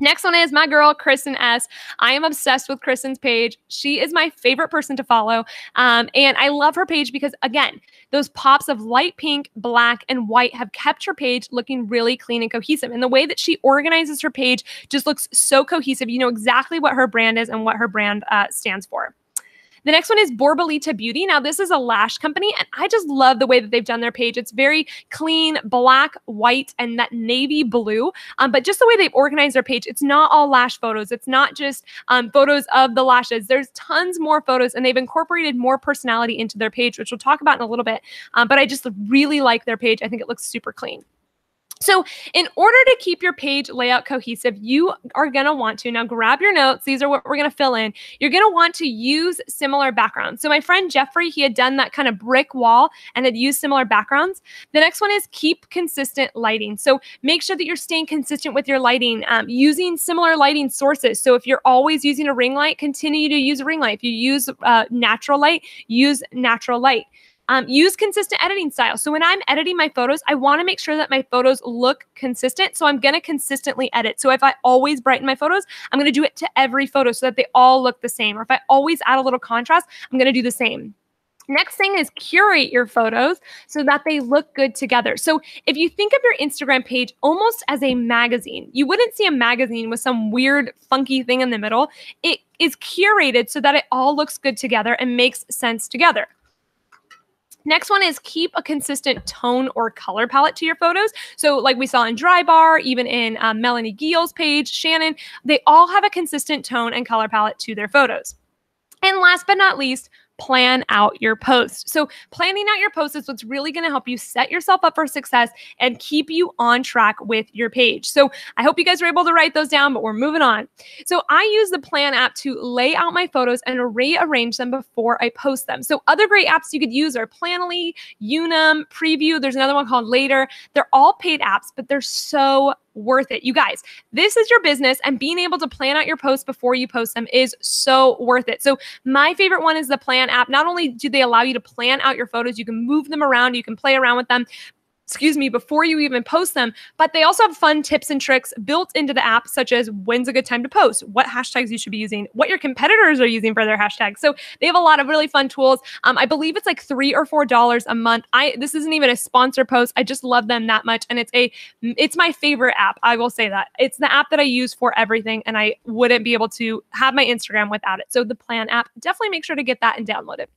Next one is my girl, Kristen S. I am obsessed with Kristen's page. She is my favorite person to follow. And I love her page because, again, those pops of light pink, black, and white have kept her page looking really clean and cohesive. And the way that she organizes her page just looks so cohesive. You know exactly what her brand is and what her brand stands for. The next one is Borbolita Beauty. Now, this is a lash company, and I just love the way that they've done their page. It's very clean, black, white, and that navy blue. But just the way they've organized their page, it's not all lash photos. It's not just photos of the lashes. There's tons more photos, and they've incorporated more personality into their page, which we'll talk about in a little bit. But I just really like their page. I think it looks super clean. So in order to keep your page layout cohesive, you are going to want to, now grab your notes. These are what we're going to fill in. You're going to want to use similar backgrounds. So my friend Jeffrey, he had done that kind of brick wall and had used similar backgrounds. The next one is keep consistent lighting. So make sure that you're staying consistent with your lighting, using similar lighting sources. So if you're always using a ring light, continue to use a ring light. If you use natural light, use natural light. Use consistent editing style. So when I'm editing my photos, I want to make sure that my photos look consistent. So I'm going to consistently edit. So if I always brighten my photos, I'm going to do it to every photo so that they all look the same. Or if I always add a little contrast, I'm going to do the same. Next thing is curate your photos so that they look good together. So if you think of your Instagram page almost as a magazine, you wouldn't see a magazine with some weird, funky thing in the middle. It is curated so that it all looks good together and makes sense together. Next one is keep a consistent tone or color palette to your photos. So like we saw in Drybar, even in Melanie Giel's page, Shannon, they all have a consistent tone and color palette to their photos. And last but not least, plan out your post. So planning out your post is what's really going to help you set yourself up for success and keep you on track with your page. So I hope you guys were able to write those down, but we're moving on. So I use the Plan app to lay out my photos and rearrange them before I post them. So other great apps you could use are Planoly, Unum, Preview. There's another one called Later. They're all paid apps, but they're so worth it. You guys, this is your business, and being able to plan out your posts before you post them is so worth it. So my favorite one is the Plan app. Not only do they allow you to plan out your photos, you can move them around, you can play around with them, before you even post them, but they also have fun tips and tricks built into the app, such as when's a good time to post, what hashtags you should be using, what your competitors are using for their hashtags. So they have a lot of really fun tools. I believe it's like $3 or $4 a month. This isn't even a sponsor post. I just love them that much. And it's my favorite app. I will say that. It's the app that I use for everything, and I wouldn't be able to have my Instagram without it. So the Plan app, definitely make sure to get that and download it.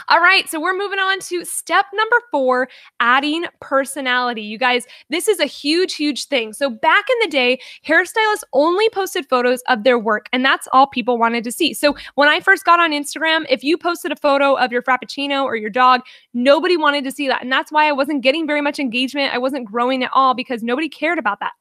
All right, so we're moving on to step number 4, adding personality. You guys, this is a huge, huge thing. So back in the day, hairstylists only posted photos of their work, and that's all people wanted to see. So when I first got on Instagram, if you posted a photo of your Frappuccino or your dog, nobody wanted to see that. And that's why I wasn't getting very much engagement. I wasn't growing at all because nobody cared about that.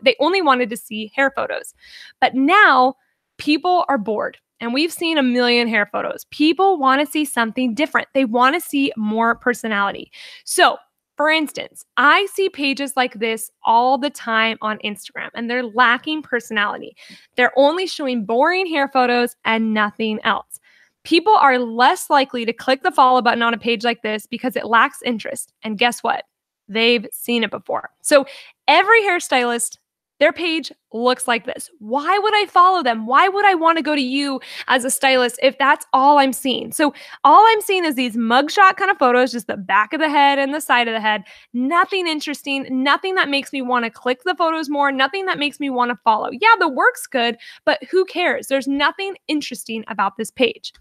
They only wanted to see hair photos. But now people are bored. And we've seen a million hair photos. People want to see something different. They want to see more personality. So, for instance, I see pages like this all the time on Instagram, and they're lacking personality. They're only showing boring hair photos and nothing else. People are less likely to click the follow button on a page like this because it lacks interest. And guess what? They've seen it before. So every hairstylist, their page looks like this. Why would I follow them? Why would I want to go to you as a stylist if that's all I'm seeing? So all I'm seeing is these mugshot kind of photos, just the back of the head and the side of the head. Nothing interesting, nothing that makes me want to click the photos more, nothing that makes me want to follow. Yeah, the work's good, but who cares? There's nothing interesting about this page.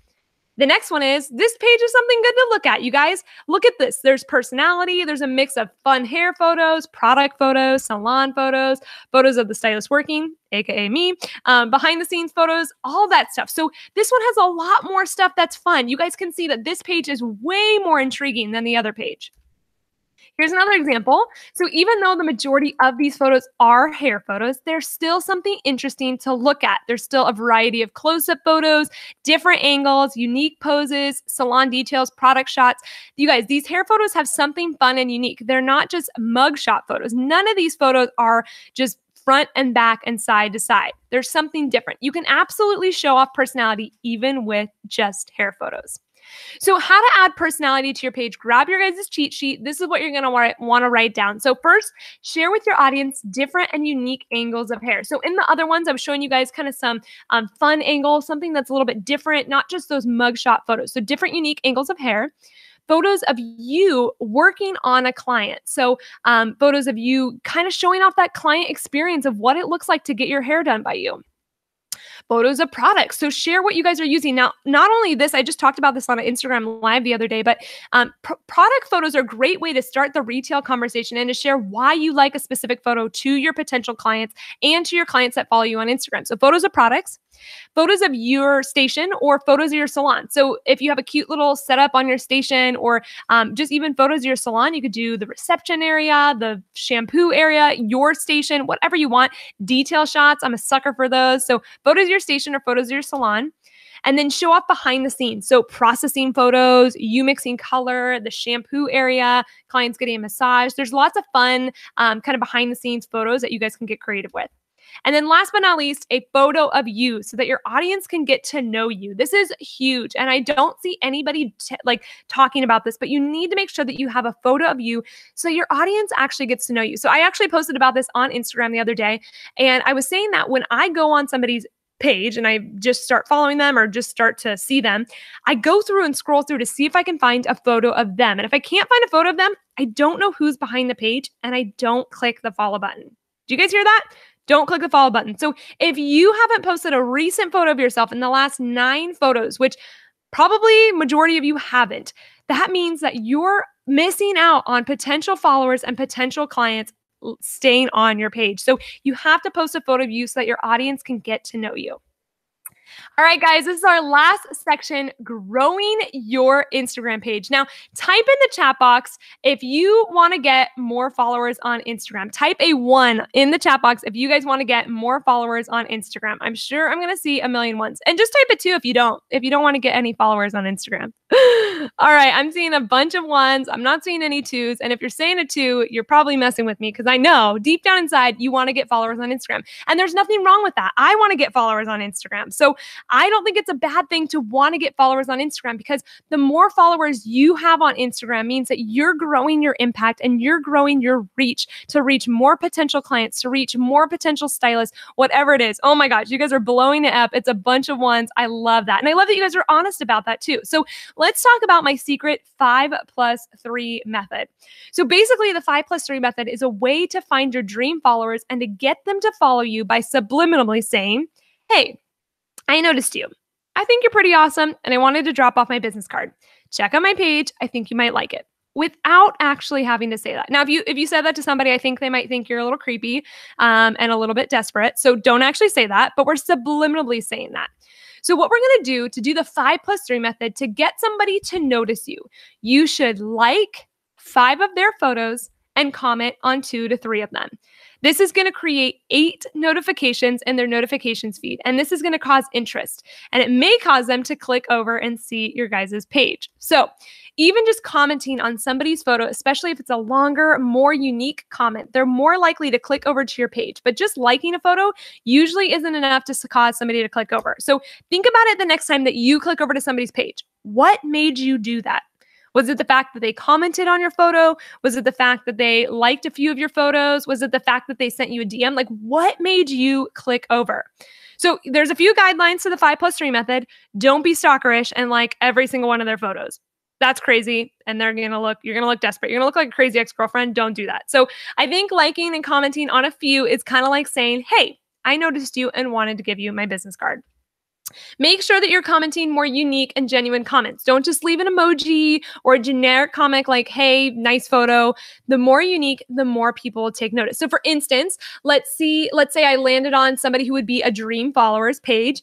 The next one is, this page is something good to look at. You guys, look at this. There's personality. There's a mix of fun hair photos, product photos, salon photos, photos of the stylist working, aka me, behind the scenes photos, all that stuff. So this one has a lot more stuff that's fun. You guys can see that this page is way more intriguing than the other page. Here's another example. So even though the majority of these photos are hair photos, there's still something interesting to look at. There's still a variety of close-up photos, different angles, unique poses, salon details, product shots. You guys, these hair photos have something fun and unique. They're not just mugshot photos. None of these photos are just front and back and side to side. There's something different. You can absolutely show off personality even with just hair photos. So how to add personality to your page. Grab your guys' cheat sheet. This is what you're going to want to write down. So first, share with your audience different and unique angles of hair. So in the other ones, I was showing you guys kind of some fun angles, something that's a little bit different, not just those mugshot photos. So different unique angles of hair. Photos of you working on a client. So photos of you kind of showing off that client experience of what it looks like to get your hair done by you. Photos of products. So share what you guys are using. Now, not only this, I just talked about this on an Instagram live the other day, but product photos are a great way to start the retail conversation and to share why you like a specific photo to your potential clients and to your clients that follow you on Instagram. So photos of products, photos of your station, or photos of your salon. So if you have a cute little setup on your station, or just even photos of your salon, you could do the reception area, the shampoo area, your station, whatever you want. Detail shots, I'm a sucker for those. So photos of your station or photos of your salon. And then show off behind the scenes. So processing photos, you mixing color, the shampoo area, clients getting a massage. There's lots of fun kind of behind the scenes photos that you guys can get creative with. And then last but not least, a photo of you so that your audience can get to know you. This is huge. And I don't see anybody talking about this, but you need to make sure that you have a photo of you so your audience actually gets to know you. So I actually posted about this on Instagram the other day. And I was saying that when I go on somebody's page and I just start following them or just start to see them, I go through and scroll through to see if I can find a photo of them. And if I can't find a photo of them, I don't know who's behind the page and I don't click the follow button. Do you guys hear that? Don't click the follow button. So if you haven't posted a recent photo of yourself in the last 9 photos, which probably majority of you haven't, that means that you're missing out on potential followers and potential clients staying on your page. So you have to post a photo of you so that your audience can get to know you. All right, guys, this is our last section, growing your Instagram page. Now, type in the chat box if you want to get more followers on Instagram. Type a 1 in the chat box if you guys want to get more followers on Instagram. I'm sure I'm going to see a million ones. And just type a 2 if you don't want to get any followers on Instagram. All right, I'm seeing a bunch of 1s. I'm not seeing any 2s. And if you're saying a 2, you're probably messing with me because I know deep down inside you want to get followers on Instagram. And there's nothing wrong with that. I want to get followers on Instagram. So I don't think it's a bad thing to want to get followers on Instagram, because the more followers you have on Instagram means that you're growing your impact and you're growing your reach to reach more potential clients, to reach more potential stylists, whatever it is. Oh my gosh, you guys are blowing it up. It's a bunch of 1s. I love that. And I love that you guys are honest about that too. So let's talk about my secret 5+3 method. So basically the 5+3 method is a way to find your dream followers and to get them to follow you by subliminally saying, hey, I noticed you. I think you're pretty awesome, and I wanted to drop off my business card. Check out my page. I think you might like it. Without actually having to say that. Now, if you said that to somebody, I think they might think you're a little creepy and a little bit desperate. So don't actually say that, but we're subliminally saying that. So what we're going to do the 5+3 method to get somebody to notice you, you should like 5 of their photos and comment on 2 to 3 of them. This is going to create 8 notifications in their notifications feed, and this is going to cause interest, and it may cause them to click over and see your guys' page. So even just commenting on somebody's photo, especially if it's a longer, more unique comment, they're more likely to click over to your page. But just liking a photo usually isn't enough to cause somebody to click over. So think about it the next time that you click over to somebody's page. What made you do that? Was it the fact that they commented on your photo? Was it the fact that they liked a few of your photos? Was it the fact that they sent you a DM? Like, what made you click over? So there's a few guidelines to the 5+3 method. Don't be stalkerish and like every single one of their photos. That's crazy. And you're going to look desperate. You're going to look like a crazy ex-girlfriend. Don't do that. So I think liking and commenting on a few is kind of like saying, hey, I noticed you and wanted to give you my business card. Make sure that you're commenting more unique and genuine comments. Don't just leave an emoji or a generic comment like, hey, nice photo. The more unique, the more people will take notice. So for instance, let's say I landed on somebody who would be a dream followers page.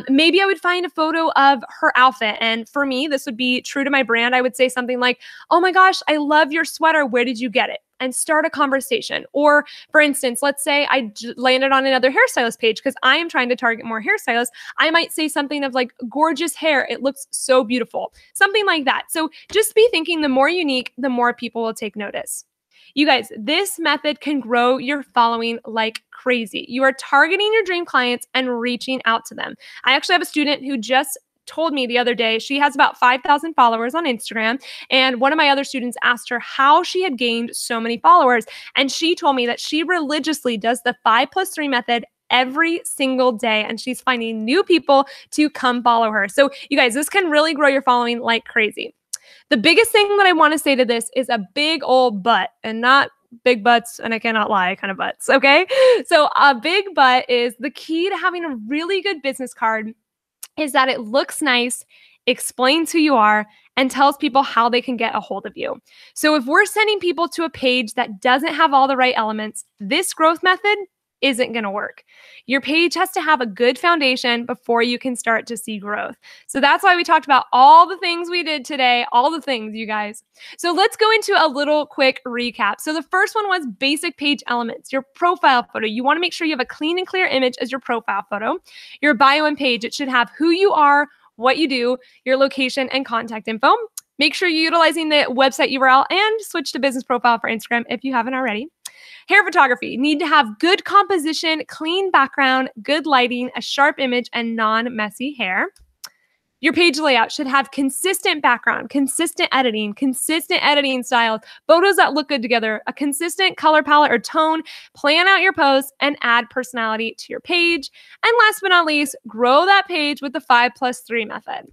Maybe I would find a photo of her outfit. And for me, this would be true to my brand. I would say something like, oh my gosh, I love your sweater. Where did you get it? And start a conversation. Or for instance, let's say I landed on another hairstylist page because I am trying to target more hairstylists. I might say something of like, gorgeous hair. It looks so beautiful. Something like that. So just be thinking the more unique, the more people will take notice. You guys, this method can grow your following like crazy. You are targeting your dream clients and reaching out to them. I actually have a student who just told me the other day she has about 5,000 followers on Instagram, and one of my other students asked her how she had gained so many followers, and she told me that she religiously does the 5+3 method every single day, and she's finding new people to come follow her. So you guys, this can really grow your following like crazy. The biggest thing that I want to say to this is a big old but, and not big butts and I cannot lie kind of butts. Okay. So a big butt is the key to having a really good business card is that it looks nice, explains who you are, and tells people how they can get a hold of you. So if we're sending people to a page that doesn't have all the right elements, this growth method isn't going to work. Your page has to have a good foundation before you can start to see growth. So that's why we talked about all the things we did today, all the things, you guys. So let's go into a little quick recap. So the first one was basic page elements, your profile photo. You want to make sure you have a clean and clear image as your profile photo. Your bio and page, it should have who you are, what you do, your location, and contact info. Make sure you're utilizing the website URL and switch to business profile for Instagram if you haven't already. Hair photography, need to have good composition, clean background, good lighting, a sharp image, and non-messy hair. Your page layout should have consistent background, consistent editing styles, photos that look good together, a consistent color palette or tone, plan out your posts, and add personality to your page. And last but not least, grow that page with the 5+3 method.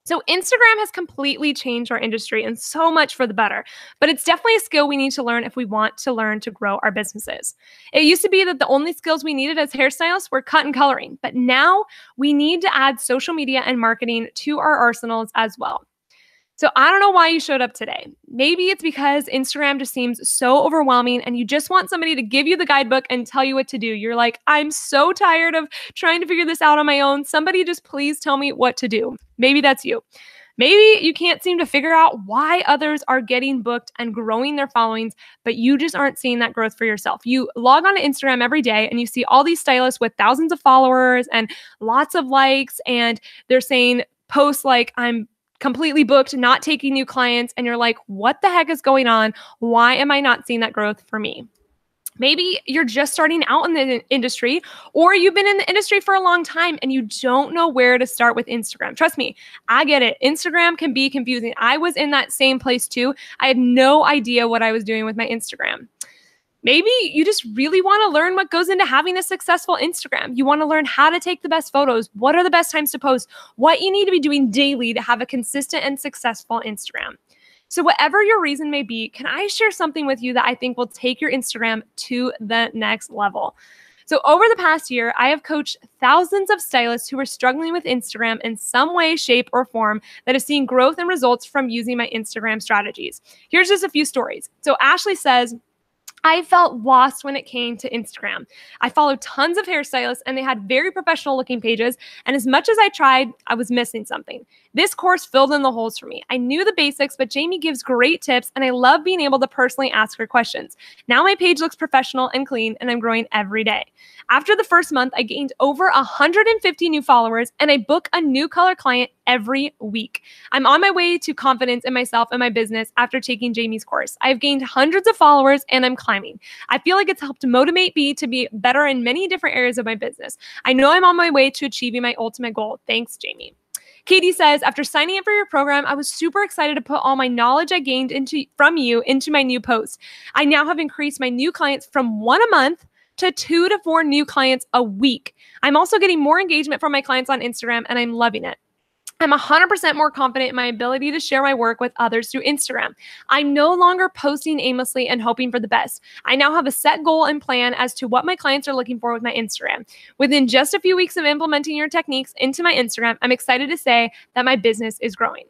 So Instagram has completely changed our industry and so much for the better, but it's definitely a skill we need to learn if we want to learn to grow our businesses. It used to be that the only skills we needed as hairstylists were cut and coloring, but now we need to add social media and marketing to our arsenals as well. So I don't know why you showed up today. Maybe it's because Instagram just seems so overwhelming and you just want somebody to give you the guidebook and tell you what to do. You're like, I'm so tired of trying to figure this out on my own. Somebody just please tell me what to do. Maybe that's you. Maybe you can't seem to figure out why others are getting booked and growing their followings, but you just aren't seeing that growth for yourself. You log on to Instagram every day and you see all these stylists with thousands of followers and lots of likes, and they're saying posts like, I'm completely booked, not taking new clients, and you're like, what the heck is going on? Why am I not seeing that growth for me? Maybe you're just starting out in the industry, or you've been in the industry for a long time and you don't know where to start with Instagram. Trust me, I get it. Instagram can be confusing. I was in that same place too. I had no idea what I was doing with my Instagram. Maybe you just really want to learn what goes into having a successful Instagram. You want to learn how to take the best photos, what are the best times to post, what you need to be doing daily to have a consistent and successful Instagram. So whatever your reason may be, can I share something with you that I think will take your Instagram to the next level? So over the past year, I have coached thousands of stylists who are struggling with Instagram in some way, shape, or form that have seen growth and results from using my Instagram strategies. Here's just a few stories. So Ashley says, I felt lost when it came to Instagram. I followed tons of hairstylists and they had very professional looking pages. And as much as I tried, I was missing something. This course filled in the holes for me. I knew the basics, but Jamie gives great tips and I love being able to personally ask her questions. Now my page looks professional and clean and I'm growing every day. After the first month, I gained over 150 new followers and I book a new color client every week. I'm on my way to confidence in myself and my business after taking Jamie's course. I've gained hundreds of followers and I'm climbing. I feel like it's helped motivate me to be better in many different areas of my business. I know I'm on my way to achieving my ultimate goal. Thanks, Jamie. Katie says, after signing up for your program, I was super excited to put all my knowledge I gained from you into my new post. I now have increased my new clients from 1 a month to 2 to 4 new clients a week. I'm also getting more engagement from my clients on Instagram and I'm loving it. I'm 100% more confident in my ability to share my work with others through Instagram. I'm no longer posting aimlessly and hoping for the best. I now have a set goal and plan as to what my clients are looking for with my Instagram. Within just a few weeks of implementing your techniques into my Instagram, I'm excited to say that my business is growing.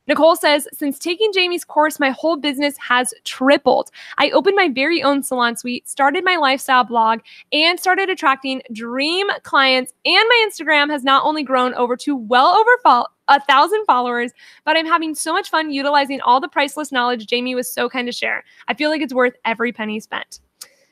Nicole says, since taking Jamie's course, my whole business has tripled. I opened my very own salon suite, started my lifestyle blog, and started attracting dream clients. And my Instagram has not only grown over to well over 1,000 followers, but I'm having so much fun utilizing all the priceless knowledge Jamie was so kind to share. I feel like it's worth every penny spent.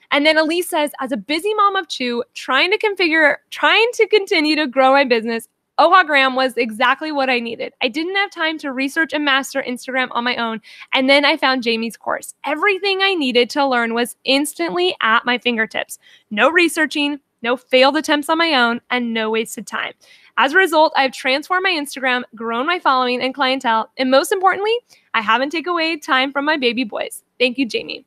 And then Elise says, as a busy mom of 2, trying to continue to grow my business, Ohagram was exactly what I needed. I didn't have time to research and master Instagram on my own, and then I found Jamie's course. Everything I needed to learn was instantly at my fingertips. No researching, no failed attempts on my own, and no wasted time. As a result, I've transformed my Instagram, grown my following and clientele, and most importantly, I haven't taken away time from my baby boys. Thank you, Jamie.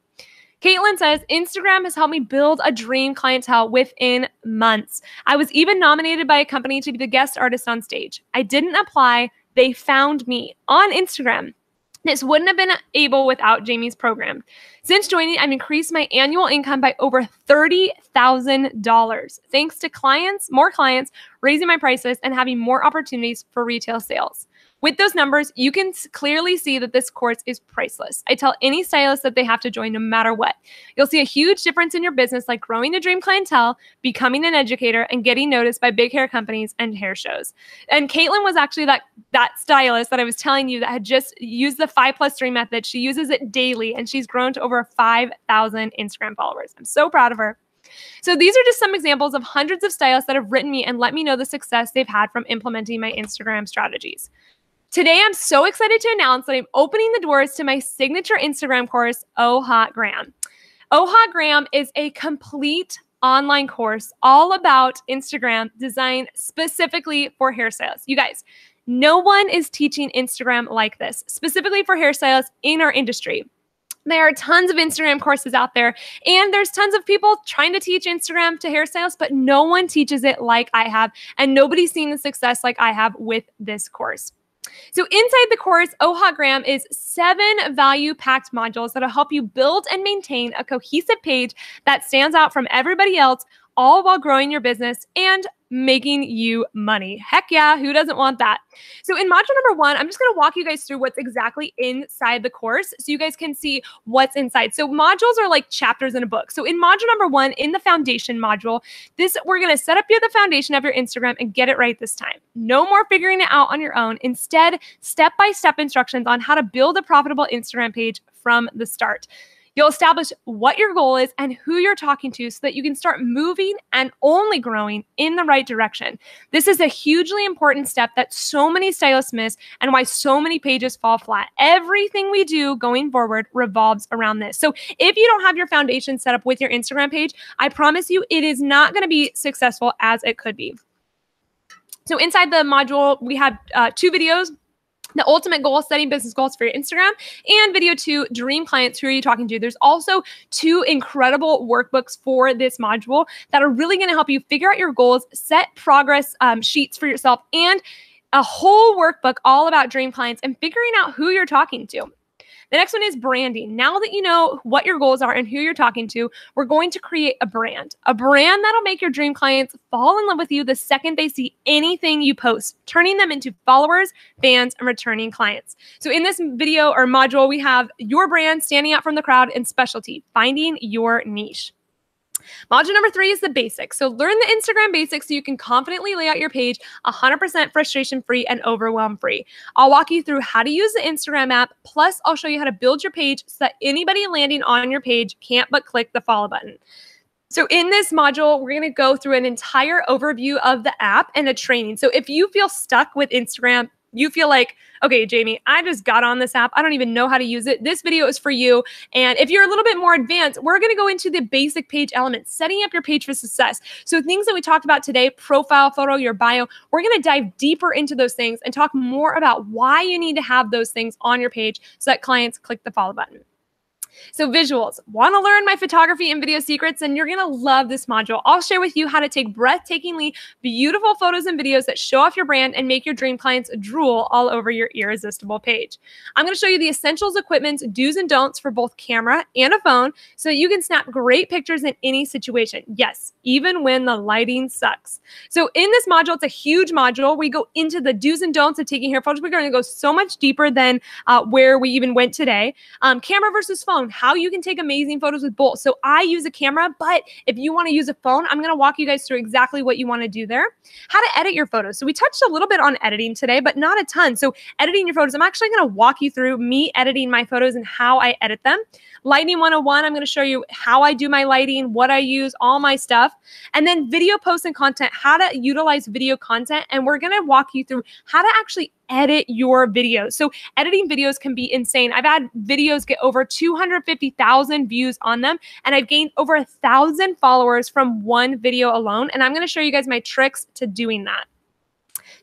Caitlin says, Instagram has helped me build a dream clientele within months. I was even nominated by a company to be the guest artist on stage. I didn't apply. They found me on Instagram. This wouldn't have been able without Jamie's program. Since joining, I've increased my annual income by over $30,000 thanks to more clients, raising my prices, and having more opportunities for retail sales. With those numbers, you can clearly see that this course is priceless. I tell any stylist that they have to join no matter what. You'll see a huge difference in your business, like growing a dream clientele, becoming an educator, and getting noticed by big hair companies and hair shows. And Caitlin was actually that stylist that I was telling you that had just used the 5+3 method. She uses it daily, and she's grown to over 5,000 Instagram followers. I'm so proud of her. So these are just some examples of hundreds of stylists that have written me and let me know the success they've had from implementing my Instagram strategies. Today, I'm so excited to announce that I'm opening the doors to my signature Instagram course, Oh Hot Gram. Oh Hot Gram is a complete online course all about Instagram designed specifically for hairstylists. You guys, no one is teaching Instagram like this, specifically for hairstylists in our industry. There are tons of Instagram courses out there, and there's tons of people trying to teach Instagram to hairstylists, but no one teaches it like I have, and nobody's seen the success like I have with this course. So inside the course, Oh Hot Gram is 7 value-packed modules that'll help you build and maintain a cohesive page that stands out from everybody else, all while growing your business and making you money. Heck yeah, who doesn't want that? So in module number 1, I'm just going to walk you guys through what's exactly inside the course so you guys can see what's inside. So modules are like chapters in a book. So in module number 1, in the foundation module, we're going to set up the foundation of your Instagram and get it right this time. No more figuring it out on your own. Instead, step-by-step instructions on how to build a profitable Instagram page from the start. You'll establish what your goal is and who you're talking to so that you can start moving and only growing in the right direction. This is a hugely important step that so many stylists miss and why so many pages fall flat. Everything we do going forward revolves around this. So if you don't have your foundation set up with your Instagram page, I promise you it is not going to be successful as it could be. So inside the module, we have 2 videos. The ultimate goal, setting business goals for your Instagram, and video 2, dream clients, who are you talking to? There's also 2 incredible workbooks for this module that are really going to help you figure out your goals, set progress sheets for yourself, and a whole workbook all about dream clients and figuring out who you're talking to. The next one is branding. Now that you know what your goals are and who you're talking to, we're going to create a brand that'll make your dream clients fall in love with you the second they see anything you post, turning them into followers, fans, and returning clients. So in this video or module, we have your brand standing out from the crowd and specialty, finding your niche. Module number 3 is the basics. So learn the Instagram basics so you can confidently lay out your page 100% frustration-free and overwhelm-free. I'll walk you through how to use the Instagram app, plus I'll show you how to build your page so that anybody landing on your page can't but click the follow button. So in this module, we're going to go through an entire overview of the app and a training. So if you feel stuck with Instagram, you feel like, okay, Jamie, I just got on this app. I don't even know how to use it. This video is for you. And if you're a little bit more advanced, we're going to go into the basic page elements, setting up your page for success. So things that we talked about today, profile, photo, your bio, we're going to dive deeper into those things and talk more about why you need to have those things on your page so that clients click the follow button. So visuals, want to learn my photography and video secrets, and you're going to love this module. I'll share with you how to take breathtakingly beautiful photos and videos that show off your brand and make your dream clients drool all over your irresistible page. I'm going to show you the essentials, equipment, do's and don'ts for both camera and a phone so that you can snap great pictures in any situation. Yes, even when the lighting sucks. So in this module, it's a huge module. We go into the do's and don'ts of taking hair photos. We're going to go so much deeper than where we even went today. Camera versus phone, how you can take amazing photos with both. So I use a camera, but if you want to use a phone, I'm going to walk you guys through exactly what you want to do there. How to edit your photos. So we touched a little bit on editing today, but not a ton. So editing your photos, I'm actually going to walk you through me editing my photos and how I edit them. Lighting 101, I'm going to show you how I do my lighting, what I use, all my stuff. And then video posts and content, how to utilize video content. And we're going to walk you through how to actually edit your videos. So editing videos can be insane. I've had videos get over 250,000 views on them, and I've gained over 1,000 followers from one video alone. And I'm going to show you guys my tricks to doing that.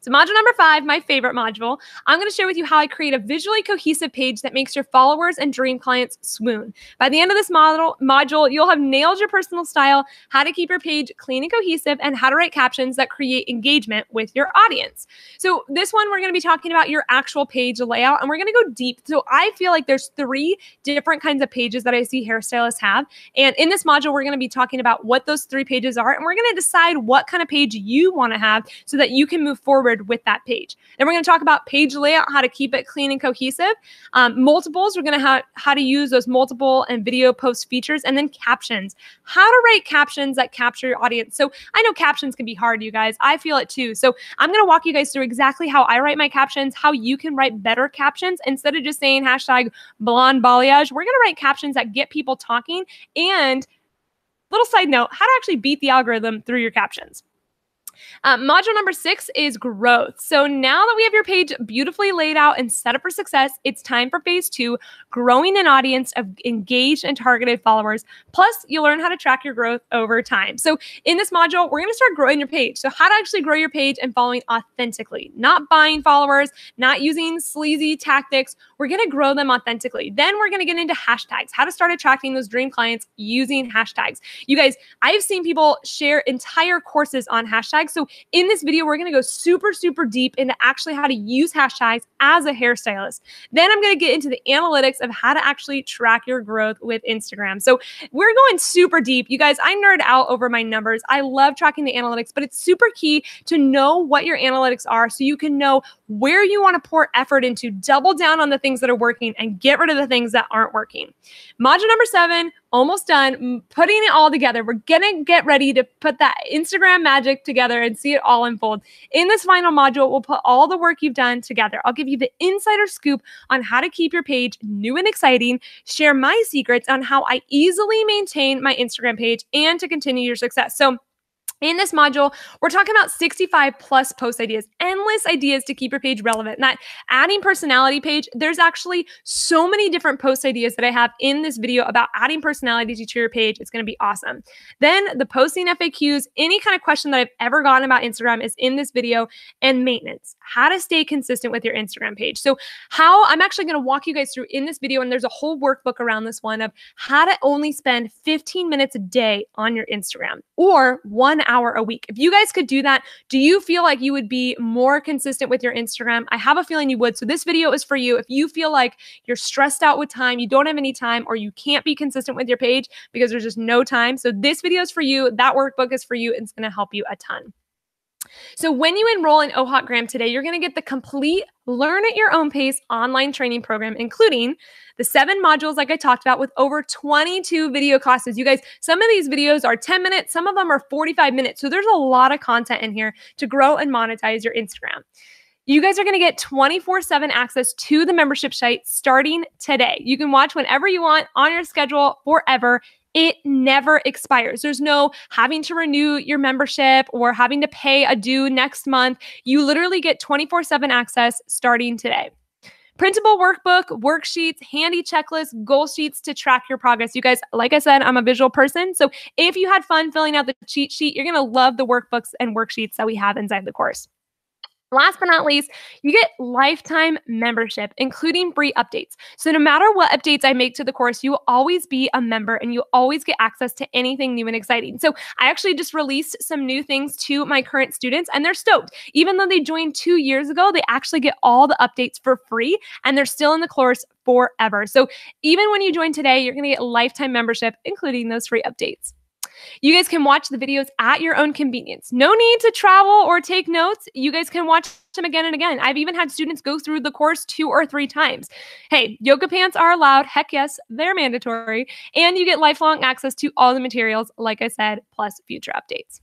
So module number 5, my favorite module, I'm going to share with you how I create a visually cohesive page that makes your followers and dream clients swoon. By the end of this module, you'll have nailed your personal style, how to keep your page clean and cohesive, and how to write captions that create engagement with your audience. So this one, we're going to be talking about your actual page layout, and we're going to go deep. So I feel like there's 3 different kinds of pages that I see hairstylists have. And in this module, we're going to be talking about what those 3 pages are, and we're going to decide what kind of page you want to have so that you can move forward with that page. Then we're going to talk about page layout, how to keep it clean and cohesive. Multiples, we're going to have how to use those multiple and video post features, and then captions, how to write captions that capture your audience. So I know captions can be hard, you guys. I feel it too. So I'm going to walk you guys through exactly how I write my captions, how you can write better captions instead of just saying hashtag blonde balayage. We're going to write captions that get people talking, and little side note, how to actually beat the algorithm through your captions. Module number 6 is growth. So now that we have your page beautifully laid out and set up for success, it's time for phase 2, growing an audience of engaged and targeted followers. Plus, you'll learn how to track your growth over time. So in this module, we're going to start growing your page. So how to actually grow your page and following authentically, not buying followers, not using sleazy tactics. We're going to grow them authentically. Then we're going to get into hashtags, how to start attracting those dream clients using hashtags. You guys, I've seen people share entire courses on hashtags. So in this video, we're going to go super, super deep into actually how to use hashtags as a hairstylist. Then I'm going to get into the analytics of how to actually track your growth with Instagram. So we're going super deep. You guys, I nerd out over my numbers. I love tracking the analytics, but it's super key to know what your analytics are so you can know where you want to pour effort into, double down on the things that are working, and get rid of the things that aren't working. Module number 7, almost done, putting it all together. We're going to get ready to put that Instagram magic together and see it all unfold. In this final module, we'll put all the work you've done together. I'll give you the insider scoop on how to keep your page new and exciting, share my secrets on how I easily maintain my Instagram page, and to continue your success. So in this module, we're talking about 65 plus post ideas, endless ideas to keep your page relevant. Not adding personality page. There's actually so many different post ideas that I have in this video about adding personality to your page. It's going to be awesome. Then the posting FAQs, any kind of question that I've ever gotten about Instagram is in this video, and maintenance, how to stay consistent with your Instagram page. So how I'm actually going to walk you guys through in this video, and there's a whole workbook around this one of how to only spend 15 minutes a day on your Instagram, or 1 hour a week. If you guys could do that, do you feel like you would be more consistent with your Instagram? I have a feeling you would. So this video is for you. If you feel like you're stressed out with time, you don't have any time, or you can't be consistent with your page because there's just no time. So this video is for you. That workbook is for you. It's going to help you a ton. So when you enroll in OHotGram today, you're going to get the complete learn at your own pace online training program, including the 7 modules like I talked about with over 22 video classes. You guys, some of these videos are 10 minutes, some of them are 45 minutes. So there's a lot of content in here to grow and monetize your Instagram. You guys are going to get 24/7 access to the membership site starting today. You can watch whenever you want on your schedule forever. It never expires. There's no having to renew your membership or having to pay a due next month. You literally get 24/7 access starting today. Printable workbook, worksheets, handy checklists, goal sheets to track your progress. You guys, like I said, I'm a visual person. So if you had fun filling out the cheat sheet, you're going to love the workbooks and worksheets that we have inside the course. Last but not least, you get lifetime membership, including free updates. So no matter what updates I make to the course, you will always be a member and you'll always get access to anything new and exciting. So I actually just released some new things to my current students, and they're stoked. Even though they joined 2 years ago, they actually get all the updates for free, and they're still in the course forever. So even when you join today, you're going to get lifetime membership, including those free updates. You guys can watch the videos at your own convenience. No need to travel or take notes. You guys can watch them again and again. I've even had students go through the course 2 or 3 times. Hey, yoga pants are allowed. Heck yes, they're mandatory. And you get lifelong access to all the materials, like I said, plus future updates.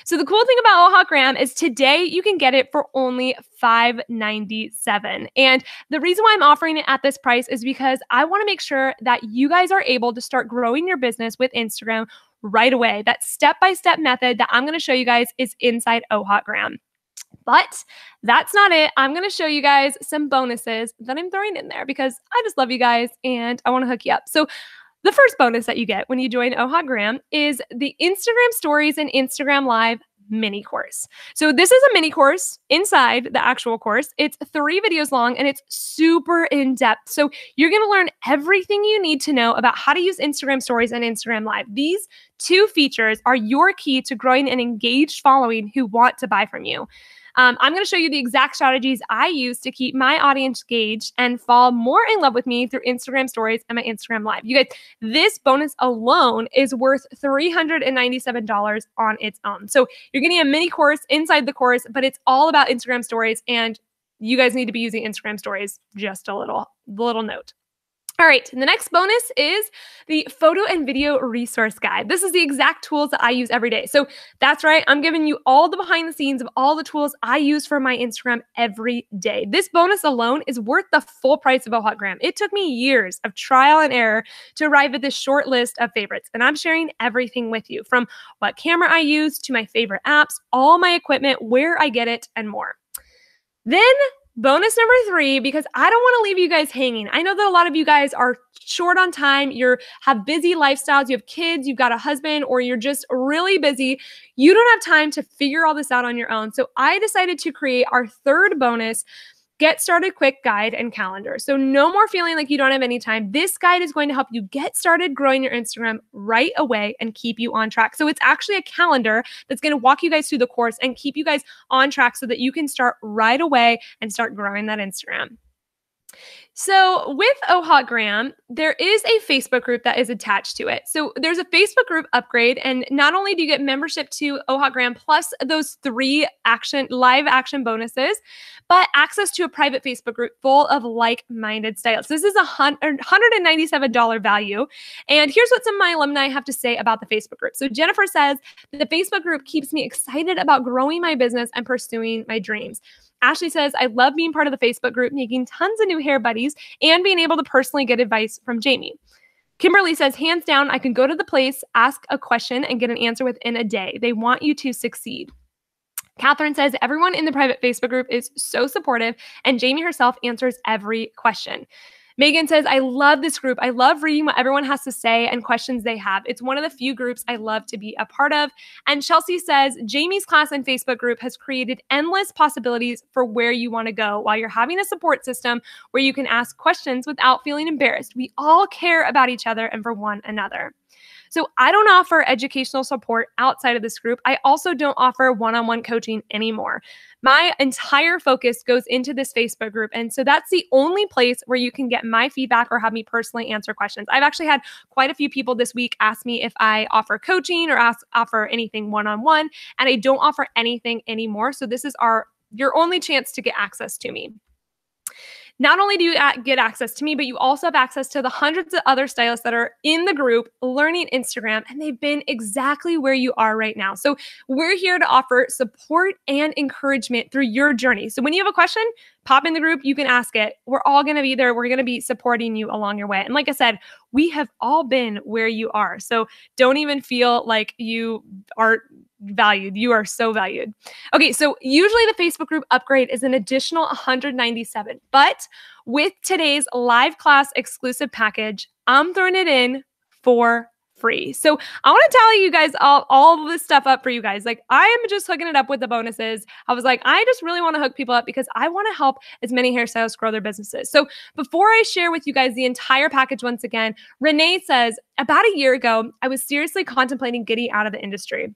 So the cool thing about OHotGram is today you can get it for only $597. And the reason why I'm offering it at this price is because I want to make sure that you guys are able to start growing your business with Instagram right away. That step-by-step method that I'm going to show you guys is inside OHotGram. But that's not it. I'm going to show you guys some bonuses that I'm throwing in there because I just love you guys and I want to hook you up. So the first bonus that you get when you join OHotGram is the Instagram stories and Instagram live mini course. So this is a mini course inside the actual course. It's 3 videos long and it's super in depth. So you're going to learn everything you need to know about how to use Instagram stories and Instagram Live. These 2 features are your key to growing an engaged following who want to buy from you. I'm going to show you the exact strategies I use to keep my audience engaged and fall more in love with me through Instagram stories and my Instagram Live. You guys, this bonus alone is worth $397 on its own. So you're getting a mini course inside the course, but it's all about Instagram stories, and you guys need to be using Instagram stories. Just a little note. All right, the next bonus is the photo and video resource guide. This is the exact tools that I use every day. So that's right, I'm giving you all the behind the scenes of all the tools I use for my Instagram every day. This bonus alone is worth the full price of a hot gram. It took me years of trial and error to arrive at this short list of favorites, and I'm sharing everything with you, from what camera I use to my favorite apps, all my equipment, where I get it, and more. Then bonus number 3, because I don't want to leave you guys hanging. I know that a lot of you guys are short on time. You have busy lifestyles. You have kids, you've got a husband, or you're just really busy. You don't have time to figure all this out on your own. So I decided to create our 3rd bonus, Get Started Quick Guide and Calendar. So no more feeling like you don't have any time. This guide is going to help you get started growing your Instagram right away and keep you on track. So it's actually a calendar that's going to walk you guys through the course and keep you guys on track so that you can start right away and start growing that Instagram. So with OHotGram, there is a Facebook group that is attached to it. So there's a Facebook group upgrade, and not only do you get membership to OHotGram plus those 3 live action bonuses, but access to a private Facebook group full of like-minded stylists. This is a $197 value. And here's what some of my alumni have to say about the Facebook group. So Jennifer says, the Facebook group keeps me excited about growing my business and pursuing my dreams. Ashley says, I love being part of the Facebook group, making tons of new hair buddies, and being able to personally get advice from Jamie. Kimberly says, hands down, I can go to the place, ask a question, and get an answer within a day. They want you to succeed. Catherine says, everyone in the private Facebook group is so supportive, and Jamie herself answers every question. Megan says, I love this group. I love reading what everyone has to say and questions they have. It's one of the few groups I love to be a part of. And Chelsea says, Jamie's class and Facebook group has created endless possibilities for where you want to go while you're having a support system where you can ask questions without feeling embarrassed. We all care about each other and for one another. So I don't offer educational support outside of this group. I also don't offer one-on-one coaching anymore. My entire focus goes into this Facebook group. And so that's the only place where you can get my feedback or have me personally answer questions. I've actually had quite a few people this week ask me if I offer coaching or offer anything one-on-one, and I don't offer anything anymore. So this is your only chance to get access to me. Not only do you get access to me, but you also have access to the hundreds of other stylists that are in the group learning Instagram, and they've been exactly where you are right now. So we're here to offer support and encouragement through your journey. So when you have a question, pop in the group, you can ask it. We're all going to be there. We're going to be supporting you along your way. And like I said, we have all been where you are. So don't even feel like you are valued. You are so valued. Okay, so usually the Facebook group upgrade is an additional $197, but with today's live class exclusive package, I'm throwing it in for free. So I want to tell you guys all this stuff up for you guys. Like, I am just hooking it up with the bonuses. I was like, I just really want to hook people up because I want to help as many hairstylists grow their businesses. So before I share with you guys the entire package once again, Renee says, about a year ago, I was seriously contemplating getting out of the industry.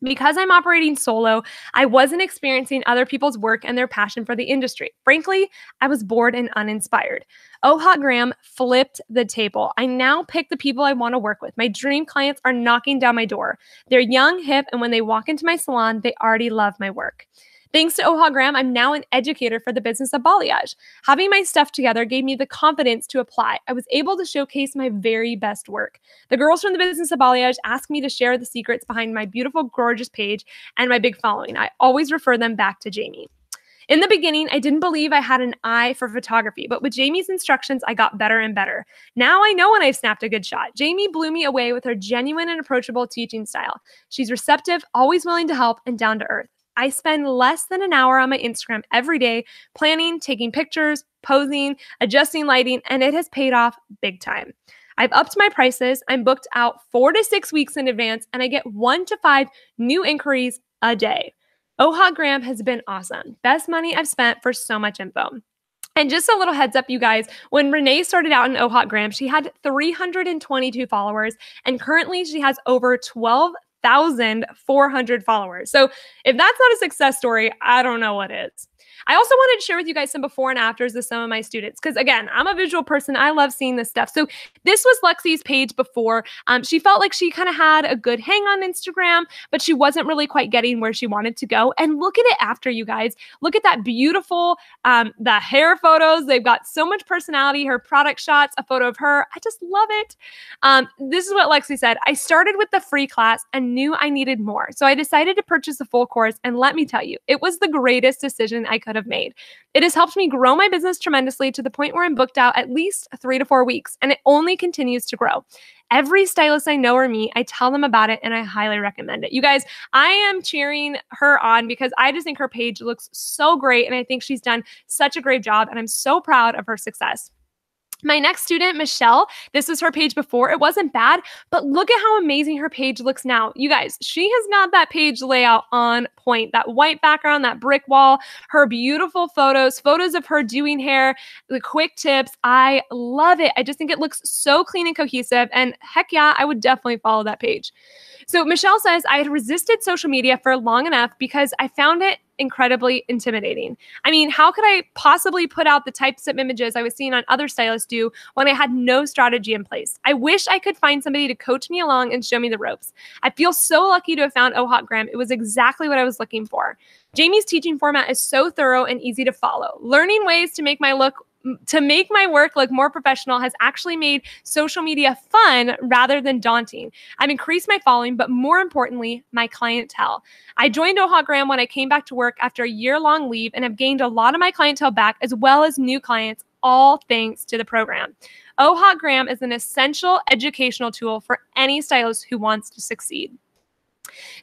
Because I'm operating solo, I wasn't experiencing other people's work and their passion for the industry. Frankly, I was bored and uninspired. OHotGram flipped the table. I now pick the people I want to work with. My dream clients are knocking down my door. They're young, hip, and when they walk into my salon, they already love my work. Thanks to OHotGram, I'm now an educator for the business of balayage. Having my stuff together gave me the confidence to apply. I was able to showcase my very best work. The girls from the business of balayage asked me to share the secrets behind my beautiful, gorgeous page and my big following. I always refer them back to Jamie. In the beginning, I didn't believe I had an eye for photography, but with Jamie's instructions, I got better and better. Now I know when I've snapped a good shot. Jamie blew me away with her genuine and approachable teaching style. She's receptive, always willing to help, and down to earth. I spend less than an hour on my Instagram every day, planning, taking pictures, posing, adjusting lighting, and it has paid off big time. I've upped my prices. I'm booked out 4 to 6 weeks in advance, and I get 1 to 5 new inquiries a day. OHotGram has been awesome. Best money I've spent for so much info. And just a little heads up, you guys, when Renee started out in OHotGram, she had 322 followers, and currently she has over 12,400 followers. So if that's not a success story, I don't know what is. I also wanted to share with you guys some before and afters of some of my students, because again, I'm a visual person. I love seeing this stuff. So this was Lexi's page before. She felt like she kind of had a good hang on Instagram, but she wasn't really quite getting where she wanted to go. And look at it after, you guys. Look at that beautiful, the hair photos. They've got so much personality. Her product shots, a photo of her. I just love it. This is what Lexi said. I started with the free class and knew I needed more. So I decided to purchase a full course. And let me tell you, it was the greatest decision I could have made. It has helped me grow my business tremendously to the point where I'm booked out at least 3 to 4 weeks, and it only continues to grow. Every stylist I know or meet, I tell them about it, and I highly recommend it. You guys, I am cheering her on because I just think her page looks so great, and I think she's done such a great job, and I'm so proud of her success. My next student, Michelle, this was her page before. It wasn't bad, but look at how amazing her page looks now. You guys, she has got that page layout on point. That white background, that brick wall, her beautiful photos of her doing hair, the quick tips. I love it. I just think it looks so clean and cohesive. And heck yeah, I would definitely follow that page. So Michelle says, I had resisted social media for long enough because I found it incredibly intimidating. I mean, how could I possibly put out the types of images I was seeing on other stylists do when I had no strategy in place? I wish I could find somebody to coach me along and show me the ropes. I feel so lucky to have found OHotGram. It was exactly what I was looking for. Jamie's teaching format is so thorough and easy to follow. Learning ways to make my work look more professional has actually made social media fun rather than daunting. I've increased my following, but more importantly, my clientele. I joined OHotGram when I came back to work after a year-long leave and have gained a lot of my clientele back as well as new clients, all thanks to the program. OHotGram is an essential educational tool for any stylist who wants to succeed.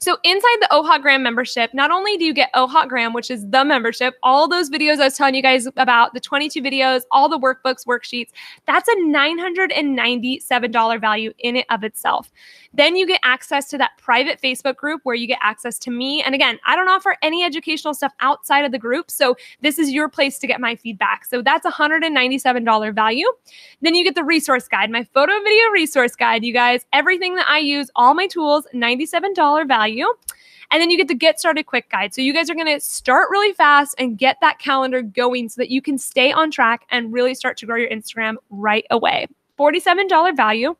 So inside the OHotGram membership, not only do you get OHotGram, which is the membership, all those videos I was telling you guys about, the 22 videos, all the workbooks, worksheets, that's a $997 value in and of itself. Then you get access to that private Facebook group where you get access to me. And again, I don't offer any educational stuff outside of the group. So this is your place to get my feedback. So that's a $197 value. Then you get the resource guide, my photo video resource guide, you guys, everything that I use, all my tools, $97 value. And then you get the Get Started Quick guide. So you guys are going to start really fast and get that calendar going so that you can stay on track and really start to grow your Instagram right away. $47 value.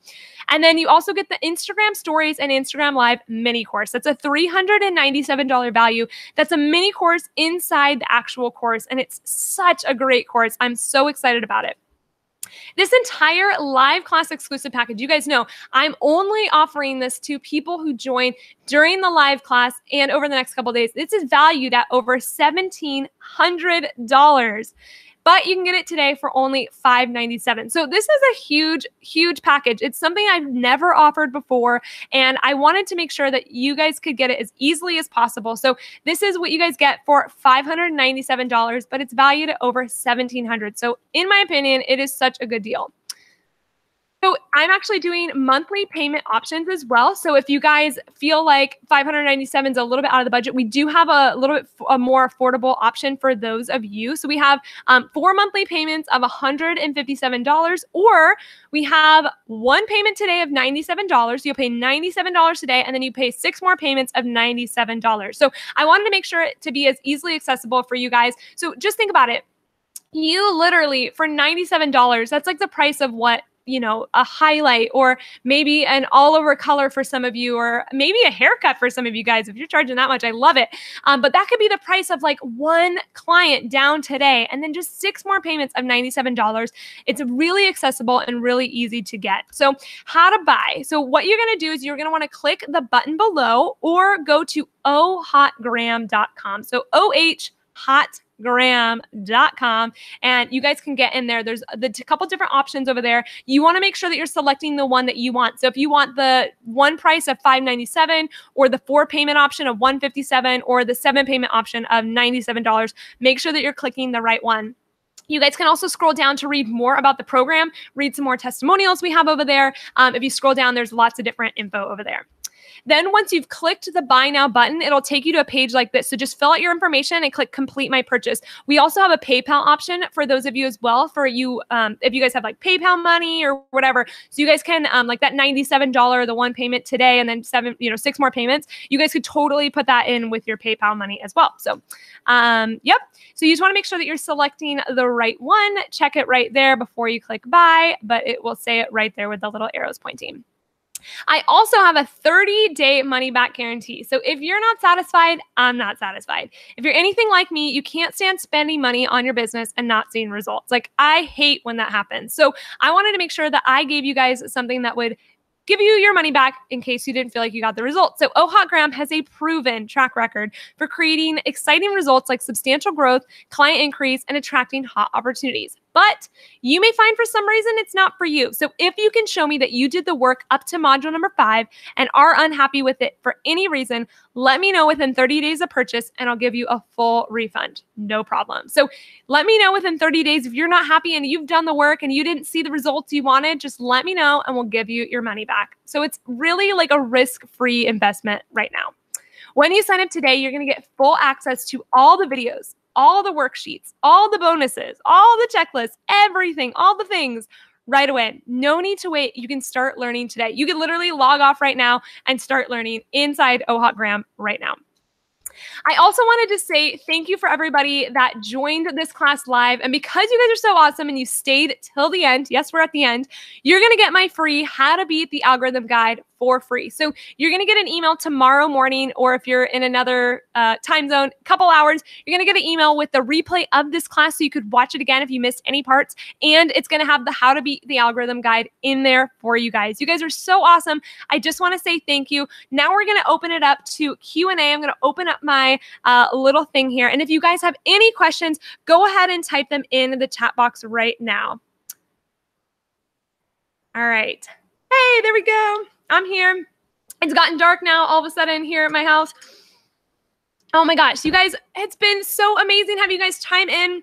And then you also get the Instagram Stories and Instagram Live mini course. That's a $397 value. That's a mini course inside the actual course. And it's such a great course. I'm so excited about it. This entire live class exclusive package, you guys know, I'm only offering this to people who join during the live class and over the next couple of days. This is valued at over $1,700. But you can get it today for only $597. So this is a huge, huge package. It's something I've never offered before, and I wanted to make sure that you guys could get it as easily as possible. So this is what you guys get for $597, but it's valued at over $1,700. So in my opinion, it is such a good deal. So I'm actually doing monthly payment options as well. So if you guys feel like $597 is a little bit out of the budget, we do have a little bit a more affordable option for those of you. So we have 4 monthly payments of $157, or we have one payment today of $97. You'll pay $97 today, and then you pay 6 more payments of $97. So I wanted to make sure it to be as easily accessible for you guys. So just think about it. You literally, for $97, that's like the price of what, you know, a highlight, or maybe an all over color for some of you, or maybe a haircut for some of you guys. If you're charging that much, I love it. But that could be the price of like one client down today, and then just 6 more payments of $97. It's really accessible and really easy to get. So how to buy. So what you're going to do is you're going to want to click the button below or go to ohotgram.com. So ohotgram.com, and you guys can get in there. There's a couple different options over there. You want to make sure that you're selecting the one that you want. So if you want the one price of $597, or the 4 payment option of $157, or the 7 payment option of $97, make sure that you're clicking the right one. You guys can also scroll down to read more about the program, read some more testimonials we have over there. If you scroll down, there's lots of different info over there. Then once you've clicked the buy now button, it'll take you to a page like this. So just fill out your information and click complete my purchase. We also have a PayPal option for those of you as well, for you, if you guys have like PayPal money or whatever. So you guys can, like that $97, the one payment today, and then 6 more payments, you guys could totally put that in with your PayPal money as well. So, yep. So you just want to make sure that you're selecting the right one. Check it right there before you click buy, but it will say it right there with the little arrows pointing. I also have a 30-day money-back guarantee. So if you're not satisfied, I'm not satisfied. If you're anything like me, you can't stand spending money on your business and not seeing results. Like, I hate when that happens. So I wanted to make sure that I gave you guys something that would give you your money back in case you didn't feel like you got the results. So Graham has a proven track record for creating exciting results like substantial growth, client increase, and attracting hot opportunities. But you may find for some reason it's not for you. So if you can show me that you did the work up to module number 5 and are unhappy with it for any reason, let me know within 30 days of purchase and I'll give you a full refund. No problem. So let me know within 30 days if you're not happy and you've done the work and you didn't see the results you wanted, just let me know and we'll give you your money back. So it's really like a risk-free investment right now. When you sign up today, you're going to get full access to all the videos, all the worksheets, all the bonuses, all the checklists, everything, all the things right away. No need to wait. You can start learning today. You can literally log off right now and start learning inside Graham right now. I also wanted to say thank you for everybody that joined this class live. And because you guys are so awesome and you stayed till the end, yes, we're at the end, you're going to get my free How to Beat the Algorithm Guide for free. So you're going to get an email tomorrow morning, or if you're in another time zone, couple hours, you're going to get an email with the replay of this class so you could watch it again if you missed any parts. And it's going to have the How to Beat the Algorithm Guide in there for you guys. You guys are so awesome. I just want to say thank you. Now we're going to open it up to Q&A. I'm going to open up my little thing here. And if you guys have any questions, go ahead and type them in the chat box right now. All right. Hey, there we go. I'm here. It's gotten dark now all of a sudden here at my house. Oh my gosh, you guys, it's been so amazing having you guys chime in.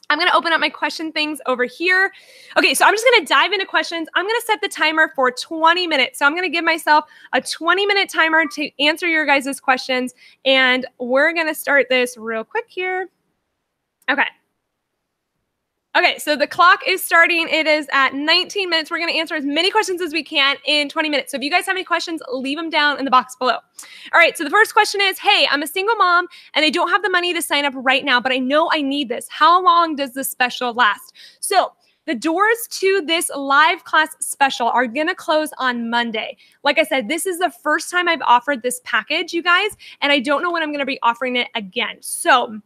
I'm going to open up my question things over here. Okay, so I'm just going to dive into questions. I'm going to set the timer for 20 minutes. So I'm going to give myself a 20-minute timer to answer your guys' questions. And we're going to start this real quick here. Okay. Okay, so the clock is starting. It is at 19 minutes. We're going to answer as many questions as we can in 20 minutes. So if you guys have any questions, leave them down in the box below. All right, so the first question is, hey, I'm a single mom and I don't have the money to sign up right now, but I know I need this. How long does this special last? So the doors to this live class special are going to close on Monday. Like I said, this is the first time I've offered this package, you guys, and I don't know when I'm going to be offering it again. So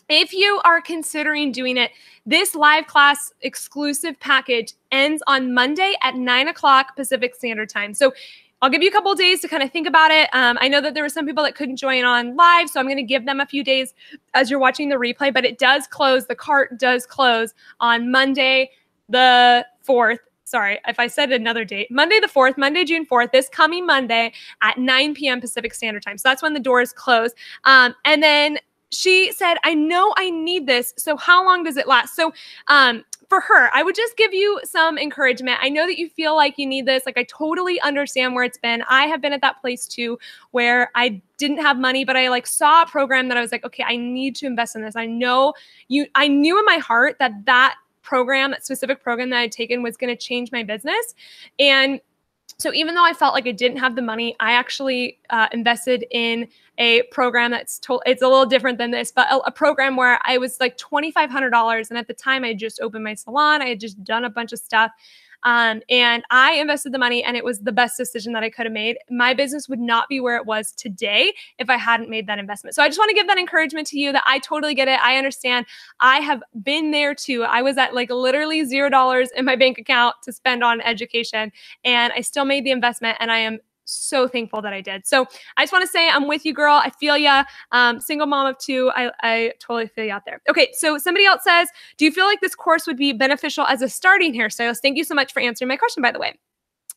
if you are considering doing it, this live class exclusive package ends on Monday at 9 o'clock Pacific Standard Time. So I'll give you a couple of days to kind of think about it. I know that there were some people that couldn't join on live, so I'm going to give them a few days as you're watching the replay, but it does close, the cart does close on Monday the 4th. Sorry, if I said another date, Monday the 4th, Monday, June 4th, this coming Monday at 9 p.m. Pacific Standard Time. So that's when the doors close. And then she said, I know I need this. So how long does it last? So for her, I would just give you some encouragement. I know that you feel like you need this. Like, I totally understand where it's been. I have been at that place too, where I didn't have money, but I saw a program that I was like, okay, I need to invest in this. I knew in my heart that that program, that specific program that I'd taken was going to change my business. And so even though I felt like I didn't have the money, I actually invested in a program it's a little different than this, but a program where I was like $2,500. And at the time I had just opened my salon. I had just done a bunch of stuff. And I invested the money and it was the best decision that I could have made. My business would not be where it was today if I hadn't made that investment. So I just want to give that encouragement to you that I totally get it. I understand. I have been there too. I was at literally $0 in my bank account to spend on education, and I still made the investment, and I am so thankful that I did. So I just want to say I'm with you, girl. I feel ya. Single mom of 2. I totally feel you out there. Okay, so somebody else says, do you feel like this course would be beneficial as a starting hairstylist? Thank you so much for answering my question, by the way.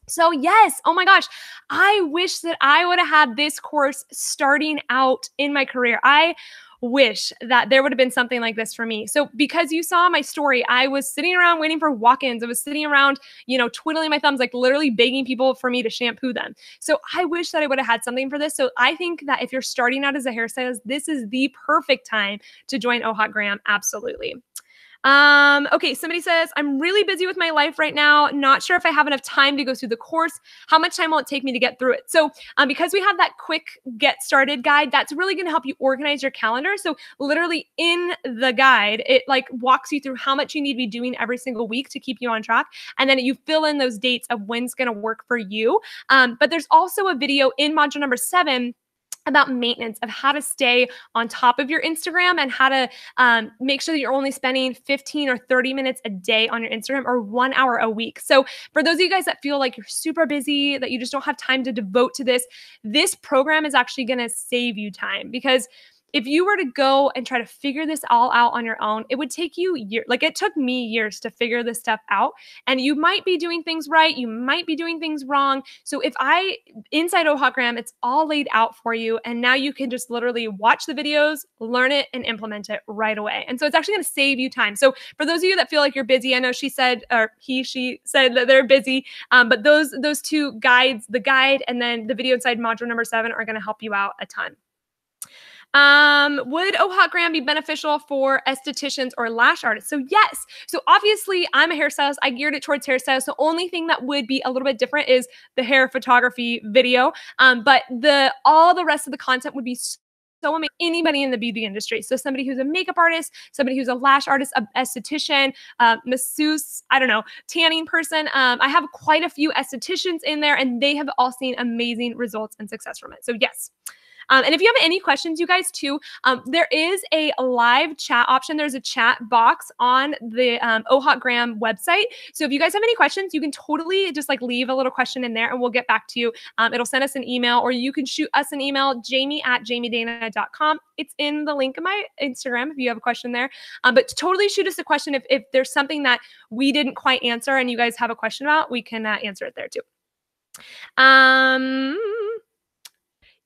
So yes, oh my gosh, I wish that I would have had this course starting out in my career. I wish that there would have been something like this for me. So because you saw my story, I was sitting around waiting for walk-ins. I was sitting around, twiddling my thumbs, like literally begging people for me to shampoo them. So I wish that I would have had something for this. So I think that if you're starting out as a hairstylist, this is the perfect time to join OHOTgram. Absolutely. Okay, somebody says, I'm really busy with my life right now. Not sure if I have enough time to go through the course. How much time will it take me to get through it? So because we have that quick get started guide, that's really going to help you organize your calendar. So literally in the guide, it like walks you through how much you need to be doing every single week to keep you on track. And then you fill in those dates of when's going to work for you. But there's also a video in module number 7 about maintenance, of how to stay on top of your Instagram and how to make sure that you're only spending 15 or 30 minutes a day on your Instagram, or 1 hour a week. So for those of you guys that feel like you're super busy, that you just don't have time to devote to this program is actually going to save you time, because if you were to go and try to figure this all out on your own, it would take you years. Like it took me years to figure this stuff out. And you might be doing things right. You might be doing things wrong. So inside OHOTgram, it's all laid out for you. And now you can just literally watch the videos, learn it, and implement it right away. And so it's actually going to save you time. So for those of you that feel like you're busy, I know she said that they're busy. But those two guides, the guide and then the video inside module number 7, are going to help you out a ton. Would OHOTgram be beneficial for estheticians or lash artists? So yes. So obviously I'm a hairstylist. I geared it towards hairstylists. The only thing that would be a little bit different is the hair photography video. But all the rest of the content would be so amazing. Anybody in the beauty industry. So somebody who's a makeup artist, somebody who's a lash artist, an esthetician, masseuse, I don't know, tanning person. I have quite a few estheticians in there, and they have all seen amazing results and success from it. So yes. And if you have any questions, you guys too, there is a live chat option. There's a chat box on the OHOTgram website. So if you guys have any questions, you can totally just like leave a little question in there and we'll get back to you. It'll send us an email, or you can shoot us an email, jamie@jamiedana.com. It's in the link in my Instagram if you have a question there. But totally shoot us a question if there's something that we didn't quite answer and you guys have a question about, we can answer it there too.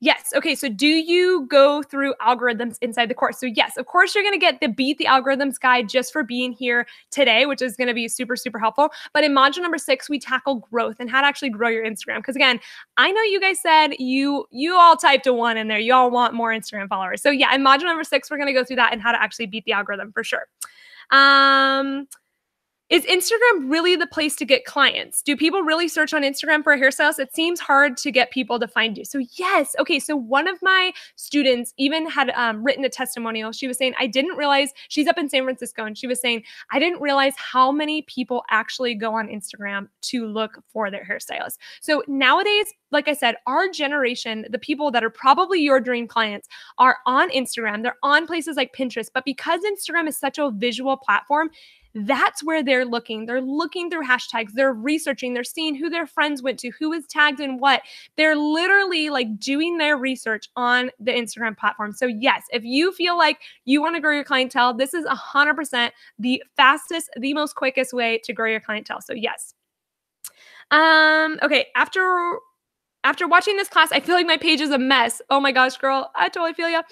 Yes. Okay. So do you go through algorithms inside the course? So yes, of course, you're going to get the Beat the Algorithms guide just for being here today, which is going to be super, super helpful. But in module number 6, we tackle growth and how to actually grow your Instagram. Because again, I know you guys said you all typed a 1 in there. You all want more Instagram followers. So yeah, in module number 6, we're going to go through that and how to actually beat the algorithm for sure. Is Instagram really the place to get clients? Do people really search on Instagram for a hairstylist? It seems hard to get people to find you. So yes. Okay. So one of my students even had written a testimonial. She was saying, I didn't realize, she's up in San Francisco, and she was saying, I didn't realize how many people actually go on Instagram to look for their hairstylist. So nowadays, like I said, our generation, the people that are probably your dream clients, are on Instagram. They're on places like Pinterest. But because Instagram is such a visual platform, that's where they're looking. They're looking through hashtags. They're researching. They're seeing who their friends went to, who is tagged in what. They're literally like doing their research on the Instagram platform. So yes, if you feel like you want to grow your clientele, this is 100% the fastest, the most quickest way to grow your clientele. So yes. Okay. After watching this class, I feel like my page is a mess. Oh my gosh, girl, I totally feel you.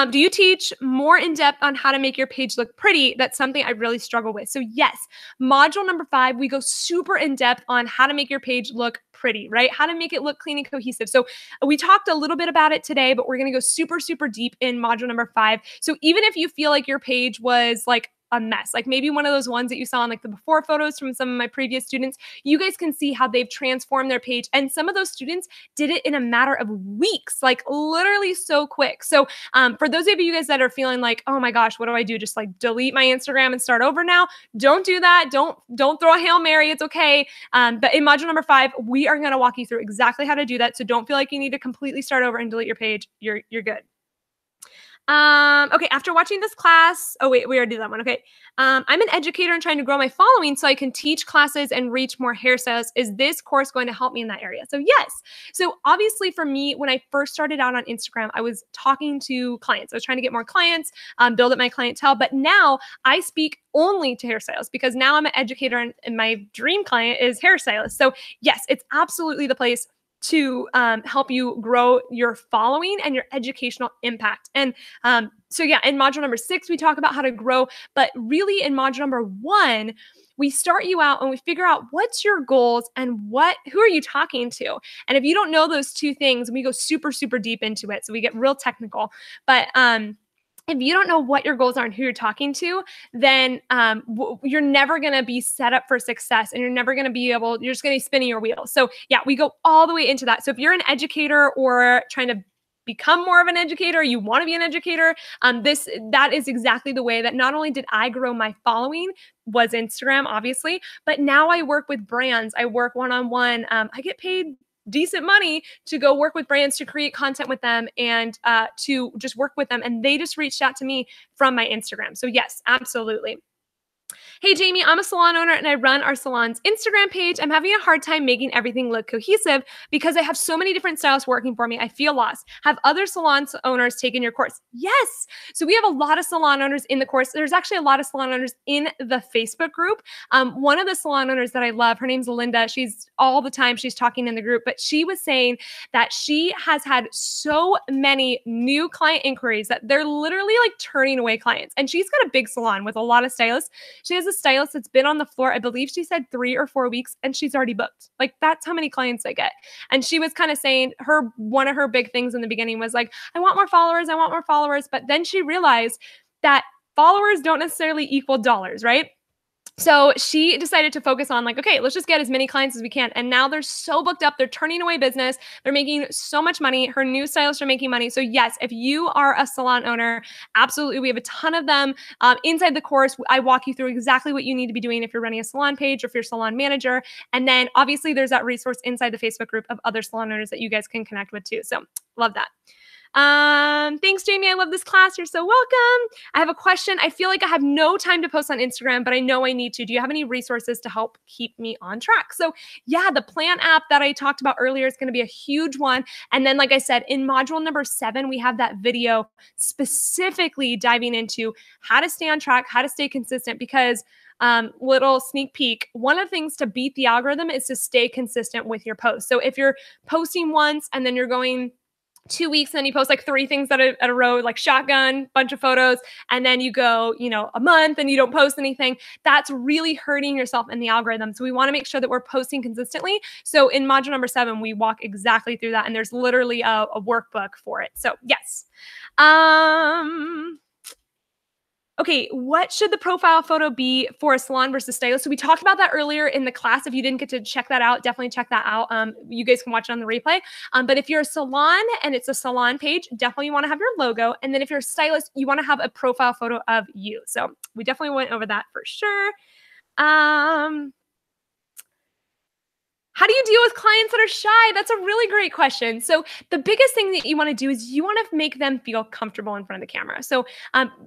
Do you teach more in depth on how to make your page look pretty? That's something I really struggle with. So yes, module number 5, we go super in depth on how to make your page look pretty, right? How to make it look clean and cohesive. So we talked a little bit about it today, but we're going to go super, super deep in module number 5. So even if you feel like your page was like a mess, like maybe one of those ones that you saw in like the before photos from some of my previous students, you guys can see how they've transformed their page. And some of those students did it in a matter of weeks, like literally so quick. So for those of you guys that are feeling like, oh my gosh, what do I do? Just like delete my Instagram and start over now. Don't do that. Don't throw a Hail Mary. It's okay. But in module number 5, we are going to walk you through exactly how to do that. So don't feel like you need to completely start over and delete your page. You're good. Okay, after watching this class, oh wait, we already did that one. Okay. I'm an educator and trying to grow my following so I can teach classes and reach more hairstylists. Is this course going to help me in that area? So yes. So obviously for me, when I first started out on Instagram, I was talking to clients. I was trying to get more clients, build up my clientele. But now I speak only to hairstylists because now I'm an educator and my dream client is hairstylist. So yes, it's absolutely the place to help you grow your following and your educational impact. And so yeah, in module number 6, we talk about how to grow, but really in module number 1, we start you out and we figure out what's your goals and who are you talking to? And if you don't know those two things, we go super, super deep into it. So we get real technical, but if you don't know what your goals are and who you're talking to, then you're never going to be set up for success, and you're never going to be able, you're just going to be spinning your wheels. So yeah, we go all the way into that. So if you're an educator or trying to become more of an educator, you want to be an educator, that is exactly the way that not only did I grow my following, was Instagram, obviously, but now I work with brands. I work one-on-one. I get paid decent money to go work with brands, to create content with them, and to just work with them. And they just reached out to me from my Instagram. So yes, absolutely. Hey, Jamie, I'm a salon owner and I run our salon's Instagram page. I'm having a hard time making everything look cohesive because I have so many different stylists working for me. I feel lost. Have other salon owners taken your course? Yes. So we have a lot of salon owners in the course. There's actually a lot of salon owners in the Facebook group. One of the salon owners that I love, her name's Linda. She's all the time, she's talking in the group, but she was saying that she has had so many new client inquiries that they're literally like turning away clients. And she's got a big salon with a lot of stylists. She has a stylist that's been on the floor, I believe she said 3 or 4 weeks, and she's already booked. Like, that's how many clients I get. And she was kind of saying one of her big things in the beginning was like, I want more followers, I want more followers. But then she realized that followers don't necessarily equal dollars, right? So she decided to focus on like, okay, let's just get as many clients as we can. And now they're so booked up. They're turning away business. They're making so much money. Her new stylists are making money. So yes, if you are a salon owner, absolutely. We have a ton of them inside the course. I walk you through exactly what you need to be doing if you're running a salon page or if you're a salon manager. And then obviously there's that resource inside the Facebook group of other salon owners that you guys can connect with too. So love that. Thanks, Jamie. I love this class. You're so welcome. I have a question. I feel like I have no time to post on Instagram, but I know I need to. Do you have any resources to help keep me on track? So yeah, the Plan app that I talked about earlier is going to be a huge one. And then, like I said, in module number 7, we have that video specifically diving into how to stay on track, how to stay consistent, because little sneak peek, one of the things to beat the algorithm is to stay consistent with your posts. So if you're posting once and then you're going 2 weeks, and then you post like 3 things at a row, like shotgun, bunch of photos, and then you go, a month and you don't post anything, that's really hurting yourself in the algorithm. So we want to make sure that we're posting consistently. So in module number 7, we walk exactly through that, and there's literally a workbook for it. So yes. Okay, what should the profile photo be for a salon versus stylist? So we talked about that earlier in the class. If you didn't get to check that out, definitely check that out. You guys can watch it on the replay. But if you're a salon and it's a salon page, definitely want to have your logo. And then if you're a stylist, you want to have a profile photo of you. So we definitely went over that for sure. How do you deal with clients that are shy? That's a really great question. So the biggest thing that you want to do is you want to make them feel comfortable in front of the camera. So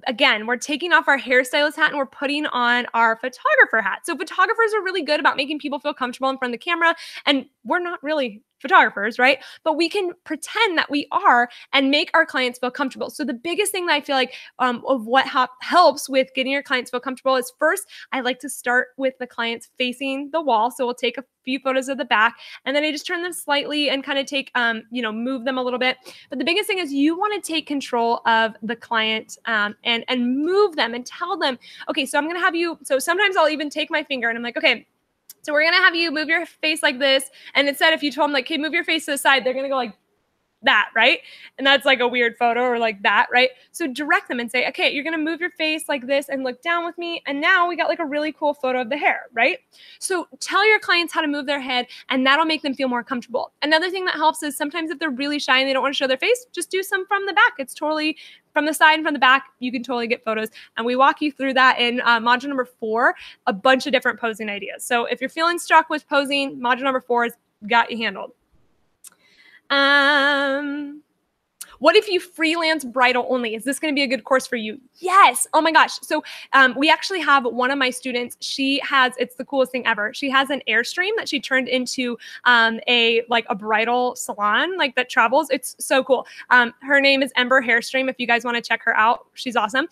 again, we're taking off our hairstylist hat and we're putting on our photographer hat. So photographers are really good about making people feel comfortable in front of the camera, and we're not really photographers, right? But we can pretend that we are and make our clients feel comfortable. So the biggest thing that I feel like of what helps with getting your clients feel comfortable is, first, I like to start with the clients facing the wall. So we'll take a few photos of the back, and then I just turn them slightly and kind of take, move them a little bit. But the biggest thing is you want to take control of the client and move them and tell them, okay, so I'm going to have you, so sometimes I'll even take my finger and I'm like, okay, so we're going to have you move your face like this. And instead, if you told them like, okay, move your face to the side, they're going to go like that, right? And that's like a weird photo, or like that, right? So direct them and say, okay, you're going to move your face like this and look down with me. And now we got like a really cool photo of the hair, right? So tell your clients how to move their head, and that'll make them feel more comfortable. Another thing that helps is sometimes if they're really shy and they don't want to show their face, just do some from the back. It's totally from the side and from the back. You can totally get photos. And we walk you through that in module number 4, a bunch of different posing ideas. So if you're feeling stuck with posing, module number 4 has got you handled. What What if you freelance bridal only? Is this going to be a good course for you? Yes. Oh my gosh. So we actually have one of my students. It's the coolest thing ever. She has an Airstream that she turned into a bridal salon that travels. It's so cool. Her name is Ember Hairstream. If you guys want to check her out, she's awesome.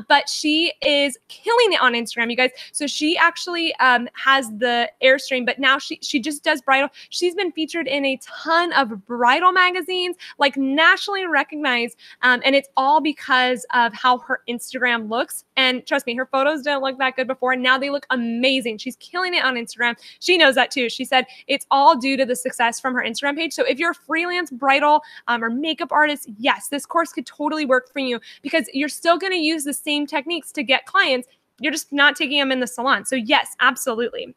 But she is killing it on Instagram, you guys. So she actually has the Airstream, but now she just does bridal. She's been featured in a ton of bridal magazines, like nationally recognized. And it's all because of how her Instagram looks. And trust me, her photos didn't look that good before. And now they look amazing. She's killing it on Instagram. She knows that too. She said it's all due to the success from her Instagram page. So if you're a freelance bridal or makeup artist, yes, this course could totally work for you because you're still going to use the same techniques to get clients. You're just not taking them in the salon. So yes, absolutely.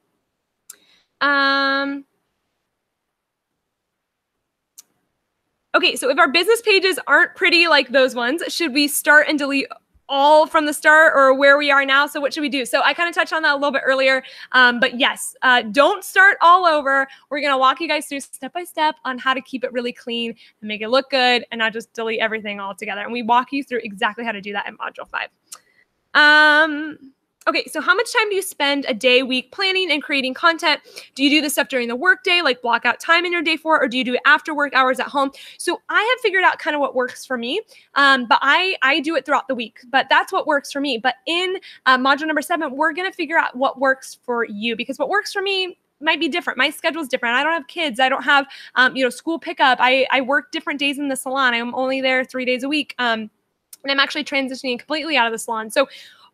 Okay, so if our business pages aren't pretty like those ones, should we start and delete all from the start or where we are now? So what should we do? So I kind of touched on that a little bit earlier, but yes, don't start all over. We're going to walk you guys through step by step on how to keep it really clean and make it look good and not just delete everything all together. And we walk you through exactly how to do that in Module 5. Okay, so how much time do you spend a day, week planning and creating content? Do you do this stuff during the workday, like block out time in your day for it, or do you do it after work hours at home? So I have figured out kind of what works for me, but I do it throughout the week, but that's what works for me. But in module number 7, we're gonna figure out what works for you because what works for me might be different. My schedule is different. I don't have kids. I don't have, school pickup. I work different days in the salon. I'm only there 3 days a week. And I'm actually transitioning completely out of the salon. So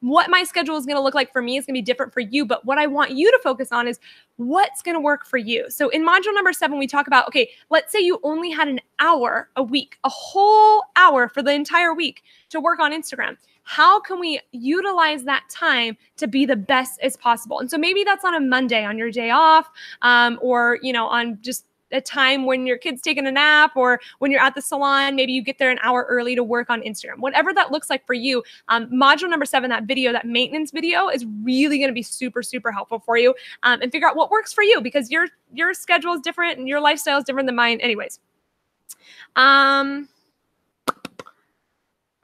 what my schedule is going to look like for me is going to be different for you. But what I want you to focus on is what's going to work for you. So in module number 7, we talk about, okay, let's say you only had an hour a week, a whole hour for the entire week to work on Instagram. How can we utilize that time to be the best as possible? And so maybe that's on a Monday on your day off, or, on just a time when your kid's taking a nap or when you're at the salon, maybe you get there an hour early to work on Instagram. Whatever that looks like for you, module number 7, that video, that maintenance video is really going to be super, super helpful for you, and figure out what works for you because your schedule is different and your lifestyle is different than mine anyways.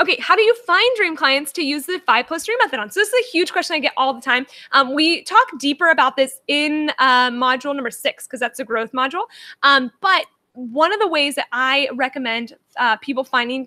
Okay, how do you find dream clients to use the 5+3 method on? So this is a huge question I get all the time. We talk deeper about this in module number 6 because that's a growth module. But one of the ways that I recommend people finding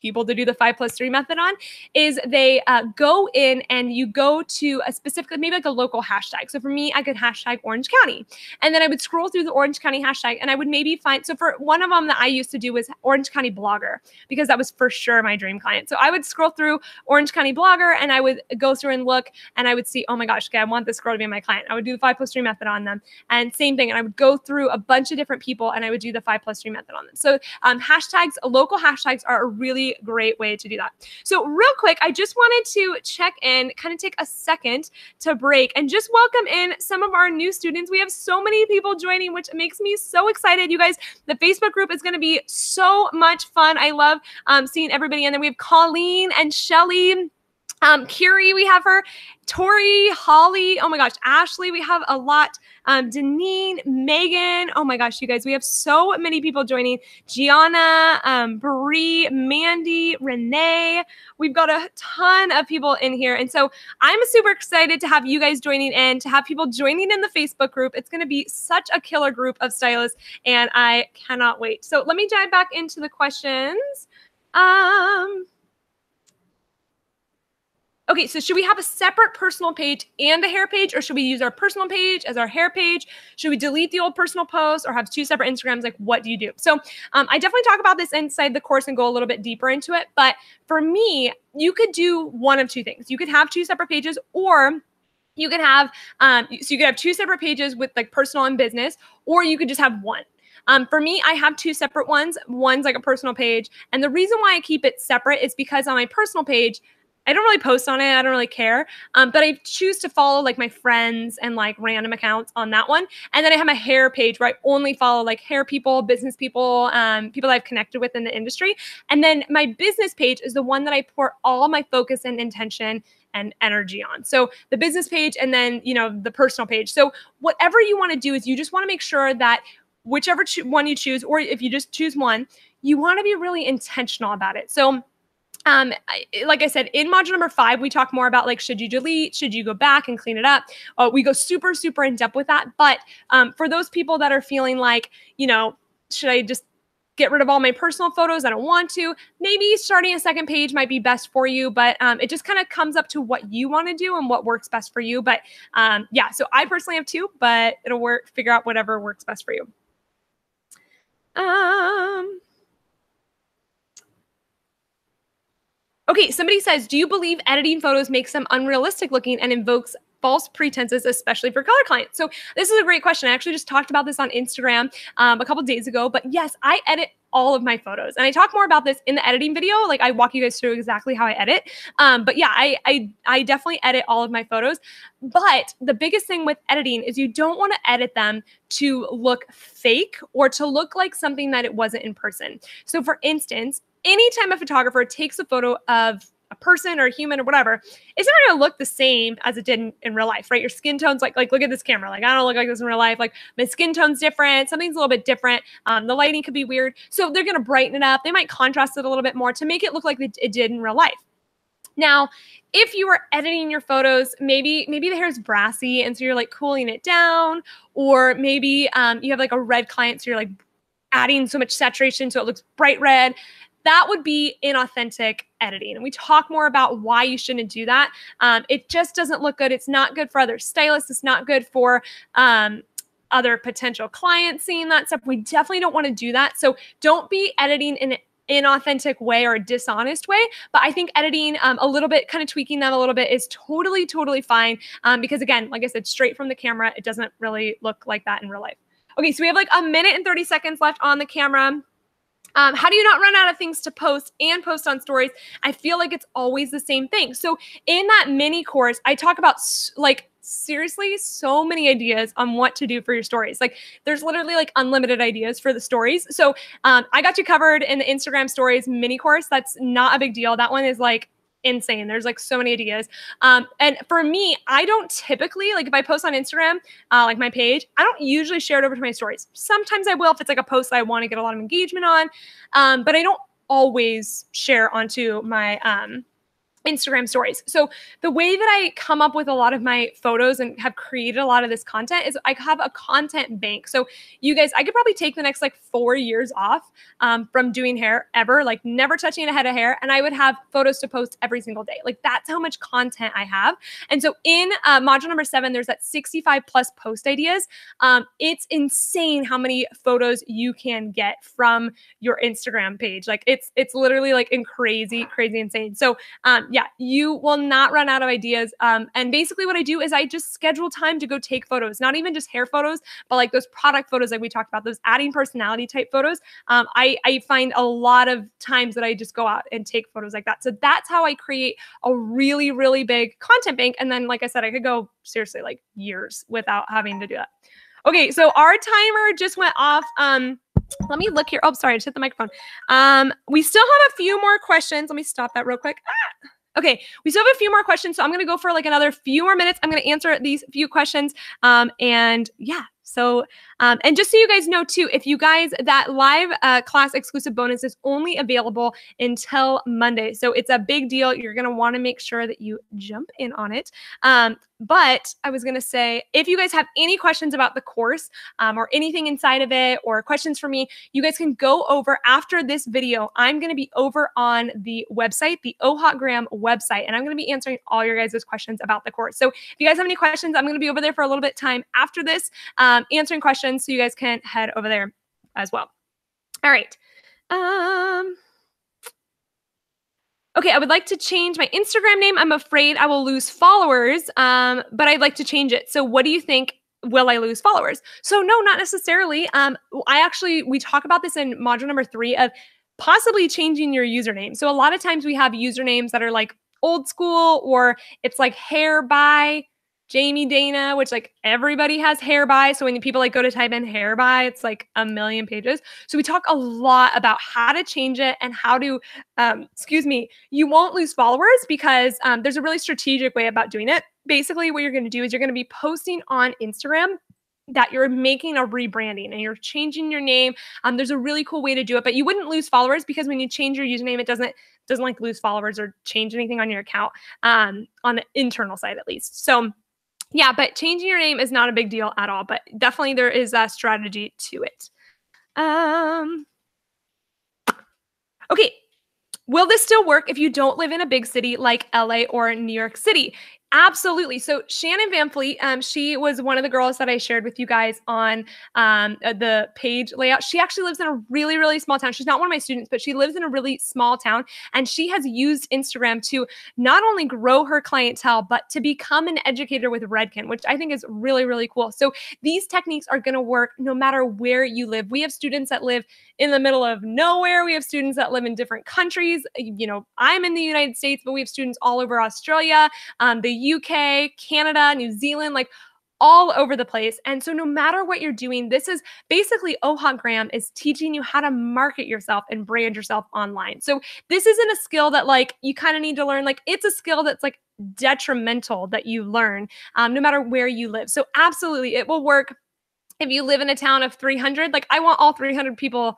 people to do the 5+3 method on is they go in and you go to a specific, maybe like a local hashtag. So for me, I could hashtag Orange County. And then I would scroll through the Orange County hashtag and I would maybe find, so for one of them that I used to do was Orange County Blogger because that was for sure my dream client. So I would scroll through Orange County Blogger and I would go through and look and I would see, oh my gosh, okay, I want this girl to be my client. I would do the 5+3 method on them. And same thing. And I would go through a bunch of different people and I would do the 5+3 method on them. So hashtags, local hashtags are a really great way to do that. So real quick, I just wanted to check in, kind of take a second to break and just welcome in some of our new students. We have so many people joining, which makes me so excited. You guys, the Facebook group is going to be so much fun. I love seeing everybody. And then we have Colleen and Shelly. Kiri, we have her, Tori, Holly, oh my gosh, Ashley, we have a lot, Deneen, Megan, oh my gosh, you guys, we have so many people joining, Gianna, Bree, Mandy, Renee, we've got a ton of people in here, and so I'm super excited to have you guys joining in, to have people joining in the Facebook group. It's going to be such a killer group of stylists, and I cannot wait. So let me dive back into the questions. Okay, so should we have a separate personal page and a hair page, or should we use our personal page as our hair page? Should we delete the old personal posts or have 2 separate Instagrams? Like, what do you do? So I definitely talk about this inside the course and go a little bit deeper into it. But for me, you could do one of 2 things. You could have 2 separate pages, or you could have, so you could have 2 separate pages with like personal and business, or you could just have one. For me, I have 2 separate ones. One's like a personal page. And the reason why I keep it separate is because on my personal page, I don't really post on it. I don't really care. But I choose to follow like my friends and like random accounts on that one. And then I have my hair page where I only follow like hair people, business people, people that I've connected with in the industry. And then my business page is the one that I pour all my focus and intention and energy on. So the business page and then, the personal page. So whatever you want to do is you just want to make sure that whichever one you choose, or if you just choose one, you want to be really intentional about it. So like I said, in module number 5, we talk more about like, should you delete, should you go back and clean it up? We go super, super in depth with that. But for those people that are feeling like, you know, should I just get rid of all my personal photos? I don't want to. Maybe starting a second page might be best for you, but it just kind of comes up to what you want to do and what works best for you. But yeah, so I personally have 2, but it'll work. Figure out whatever works best for you. Okay, somebody says, do you believe editing photos makes them unrealistic looking and invokes false pretenses, especially for color clients? So this is a great question. I actually just talked about this on Instagram a couple days ago, but yes, I edit all of my photos. And I talk more about this in the editing video. Like I walk you guys through exactly how I edit. But yeah, I definitely edit all of my photos. But the biggest thing with editing is you don't want to edit them to look fake or to look like something that it wasn't in person. So for instance, anytime a photographer takes a photo of a person or a human or whatever, it's not going to look the same as it did in real life, right? Your skin tone's like look at this camera. Like, I don't look like this in real life. Like, my skin tone's different. Something's a little bit different. The lighting could be weird. So they're going to brighten it up. They might contrast it a little bit more to make it look like it did in real life. Now, if you are editing your photos, maybe the hair is brassy, and so you're like cooling it down, or maybe you have like a red client, so you're like adding so much saturation so it looks bright red. That would be inauthentic editing. And we talk more about why you shouldn't do that. It just doesn't look good. It's not good for other stylists. It's not good for other potential clients seeing that stuff. We definitely don't want to do that. So don't be editing in an inauthentic way or a dishonest way. But I think editing a little bit, kind of tweaking them a little bit is totally, totally fine. Because again, like I said, straight from the camera, it doesn't really look like that in real life. Okay, so we have like 1 minute and 30 seconds left on the camera. How do you not run out of things to post and post on stories? I feel like it's always the same thing. So in that mini course, I talk about like seriously so many ideas on what to do for your stories. Like there's literally like unlimited ideas for the stories. So I got you covered in the Instagram stories mini course. That's not a big deal. That one is like insane. There's like so many ideas. And for me, I don't typically, like if I post on Instagram, like my page, I don't usually share it over to my stories. Sometimes I will if it's like a post that I want to get a lot of engagement on, but I don't always share onto my Instagram stories. So the way that I come up with a lot of my photos and have created a lot of this content is I have a content bank. So you guys, I could probably take the next like 4 years off from doing hair ever, like never touching a head of hair. And I would have photos to post every single day. Like that's how much content I have. And so in module number 7, there's that 65 plus post ideas. It's insane how many photos you can get from your Instagram page. Like it's literally like crazy insane. So yeah, you will not run out of ideas. And basically what I do is I just schedule time to go take photos, not even just hair photos, but like those product photos like we talked about, those adding personality type photos. I find a lot of times that I just go out and take photos like that. So that's how I create a really, really big content bank. And then, like I said, I could go seriously like years without having to do that. Okay, so our timer just went off. Let me look here. Oh, sorry, I just hit the microphone. We still have a few more questions. Let me stop that real quick. Okay, we still have a few more questions, so I'm going to go for like another few more minutes. I'm going to answer these few questions. And yeah, so, and just so you guys know too, if you guys, that live class exclusive bonus is only available until Monday. So it's a big deal. You're going to want to make sure that you jump in on it. But I was going to say, if you guys have any questions about the course or anything inside of it or questions for me, you guys can go over after this video. I'm going to be over on the website, the OHotGram website, and I'm going to be answering all your guys' questions about the course. So if you guys have any questions, I'm going to be over there for a little bit of time after this, answering questions, so you guys can head over there as well. All right. Okay, I would like to change my Instagram name. I'm afraid I will lose followers, but I'd like to change it. So what do you think? Will I lose followers? So no, not necessarily. We talk about this in module number 3 of possibly changing your username. So a lot of times we have usernames that are like old school, or it's like hair by Jamie Dana, which like everybody has hair by. So when people like go to type in hair by, it's like a million pages. So we talk a lot about how to change it and how to, you won't lose followers because there's a really strategic way about doing it. Basically what you're going to do is you're going to be posting on Instagram that you're making a rebranding and you're changing your name. There's a really cool way to do it, but you wouldn't lose followers because when you change your username, it doesn't like lose followers or change anything on your account, on the internal side at least. So yeah, but changing your name is not a big deal at all, but definitely there is a strategy to it. Okay. Will this still work if you don't live in a big city like LA or New York City? Absolutely. So Shannon Van Fleet, she was one of the girls that I shared with you guys on the page layout. She actually lives in a really, really small town. She's not one of my students, but she lives in a really small town. And she has used Instagram to not only grow her clientele, but to become an educator with Redken, which I think is really, really cool. So these techniques are going to work no matter where you live. We have students that live in the middle of nowhere. We have students that live in different countries. You know, I'm in the United States, but we have students all over Australia, the UK, Canada, New Zealand, like all over the place. And so no matter what you're doing, this is basically OHOTgram is teaching you how to market yourself and brand yourself online. So this isn't a skill that like you kind of need to learn. Like it's a skill that's like detrimental that you learn no matter where you live. So absolutely, it will work if you live in a town of 300. Like I want all 300 people,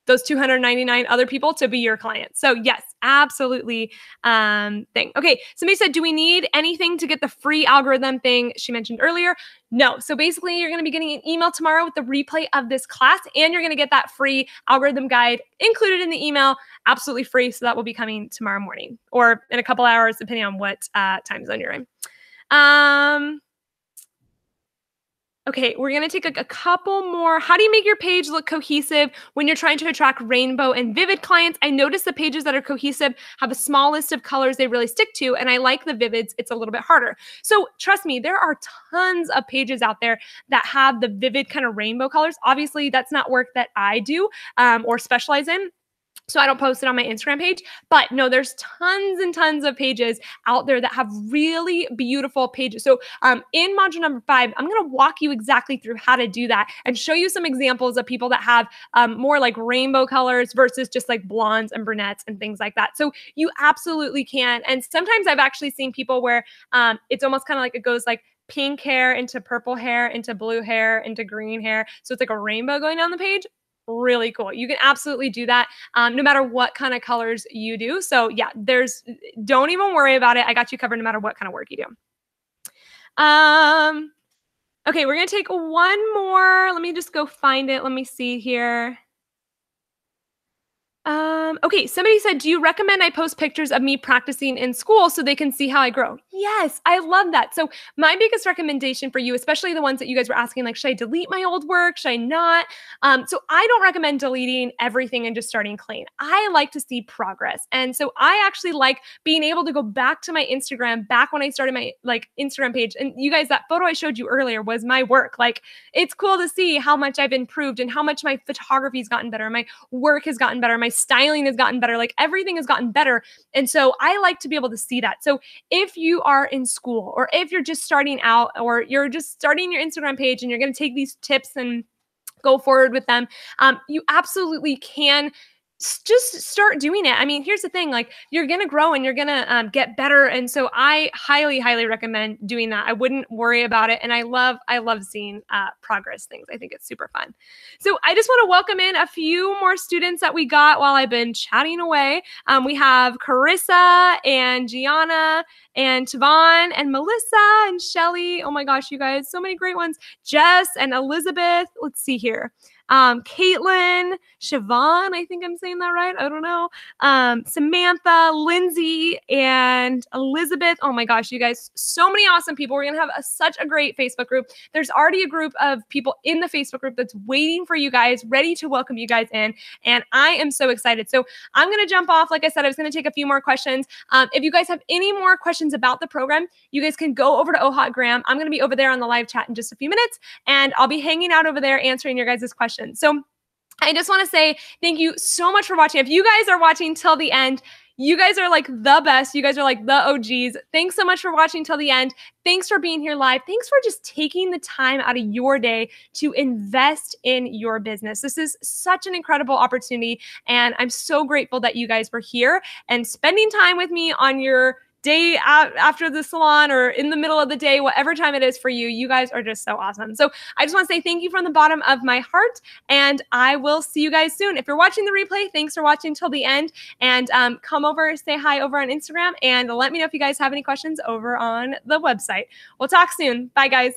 those 299 other people, to be your clients. So yes, absolutely thing. Okay, somebody said, do we need anything to get the free algorithm thing she mentioned earlier? No. So basically you're going to be getting an email tomorrow with the replay of this class, and you're going to get that free algorithm guide included in the email, absolutely free. So that will be coming tomorrow morning or in a couple hours, depending on what time zone you're in. Okay, we're going to take a couple more. How do you make your page look cohesive when you're trying to attract rainbow and vivid clients? I notice the pages that are cohesive have a small list of colors they really stick to, and I like the vivids. It's a little bit harder. So trust me, there are tons of pages out there that have the vivid kind of rainbow colors. Obviously, that's not work that I do or specialize in. So I don't post it on my Instagram page, but no, there's tons and tons of pages out there that have really beautiful pages. So in module number 5, I'm going to walk you exactly through how to do that and show you some examples of people that have more like rainbow colors versus just like blondes and brunettes and things like that. So you absolutely can. And sometimes I've actually seen people where it's almost kind of like it goes like pink hair into purple hair into blue hair into green hair. So it's like a rainbow going down the page. Really cool. You can absolutely do that no matter what kind of colors you do. So yeah, don't even worry about it. I got you covered no matter what kind of work you do. Okay, we're going to take one more. Let me just go find it. Let me see here. Okay, somebody said, do you recommend I post pictures of me practicing in school so they can see how I grow? Yes, I love that. So my biggest recommendation for you, especially the ones that you guys were asking, like, should I delete my old work? Should I not? So I don't recommend deleting everything and just starting clean. I like to see progress. And so I actually like being able to go back to my Instagram, back when I started my like Instagram page. And you guys, that photo I showed you earlier was my work. Like, it's cool to see how much I've improved and how much my photography's gotten better, my work has gotten better, my styling has gotten better, like everything has gotten better. And so I like to be able to see that. So if you are in school or if you're just starting out or you're just starting your Instagram page and you're going to take these tips and go forward with them, you absolutely can just start doing it. I mean, here's the thing, like you're going to grow and you're going to get better. And so I highly, highly recommend doing that. I wouldn't worry about it. And I love seeing progress things. I think it's super fun. So I just want to welcome in a few more students that we got while I've been chatting away. We have Carissa and Gianna and Tavon and Melissa and Shelly. Oh my gosh, you guys, so many great ones. Jess and Elizabeth. Let's see here. Caitlin, Siobhan, I think I'm saying that right. I don't know. Samantha, Lindsay, and Elizabeth. Oh my gosh, you guys, so many awesome people. We're going to have such a great Facebook group. There's already a group of people in the Facebook group that's waiting for you guys, ready to welcome you guys in. And I am so excited. So I'm going to jump off. Like I said, I was going to take a few more questions. If you guys have any more questions about the program, you guys can go over to OHOTgram. I'm going to be over there on the live chat in just a few minutes, and I'll be hanging out over there answering your guys' questions. So I just want to say thank you so much for watching. If you guys are watching till the end, you guys are like the best. You guys are like the OGs. Thanks so much for watching till the end. Thanks for being here live. Thanks for just taking the time out of your day to invest in your business. This is such an incredible opportunity, and I'm so grateful that you guys were here and spending time with me on your day after the salon or in the middle of the day, whatever time it is for you. You guys are just so awesome. So I just want to say thank you from the bottom of my heart, and I will see you guys soon. If you're watching the replay, thanks for watching till the end, and come over, say hi over on Instagram, and let me know if you guys have any questions over on the website. We'll talk soon. Bye, guys.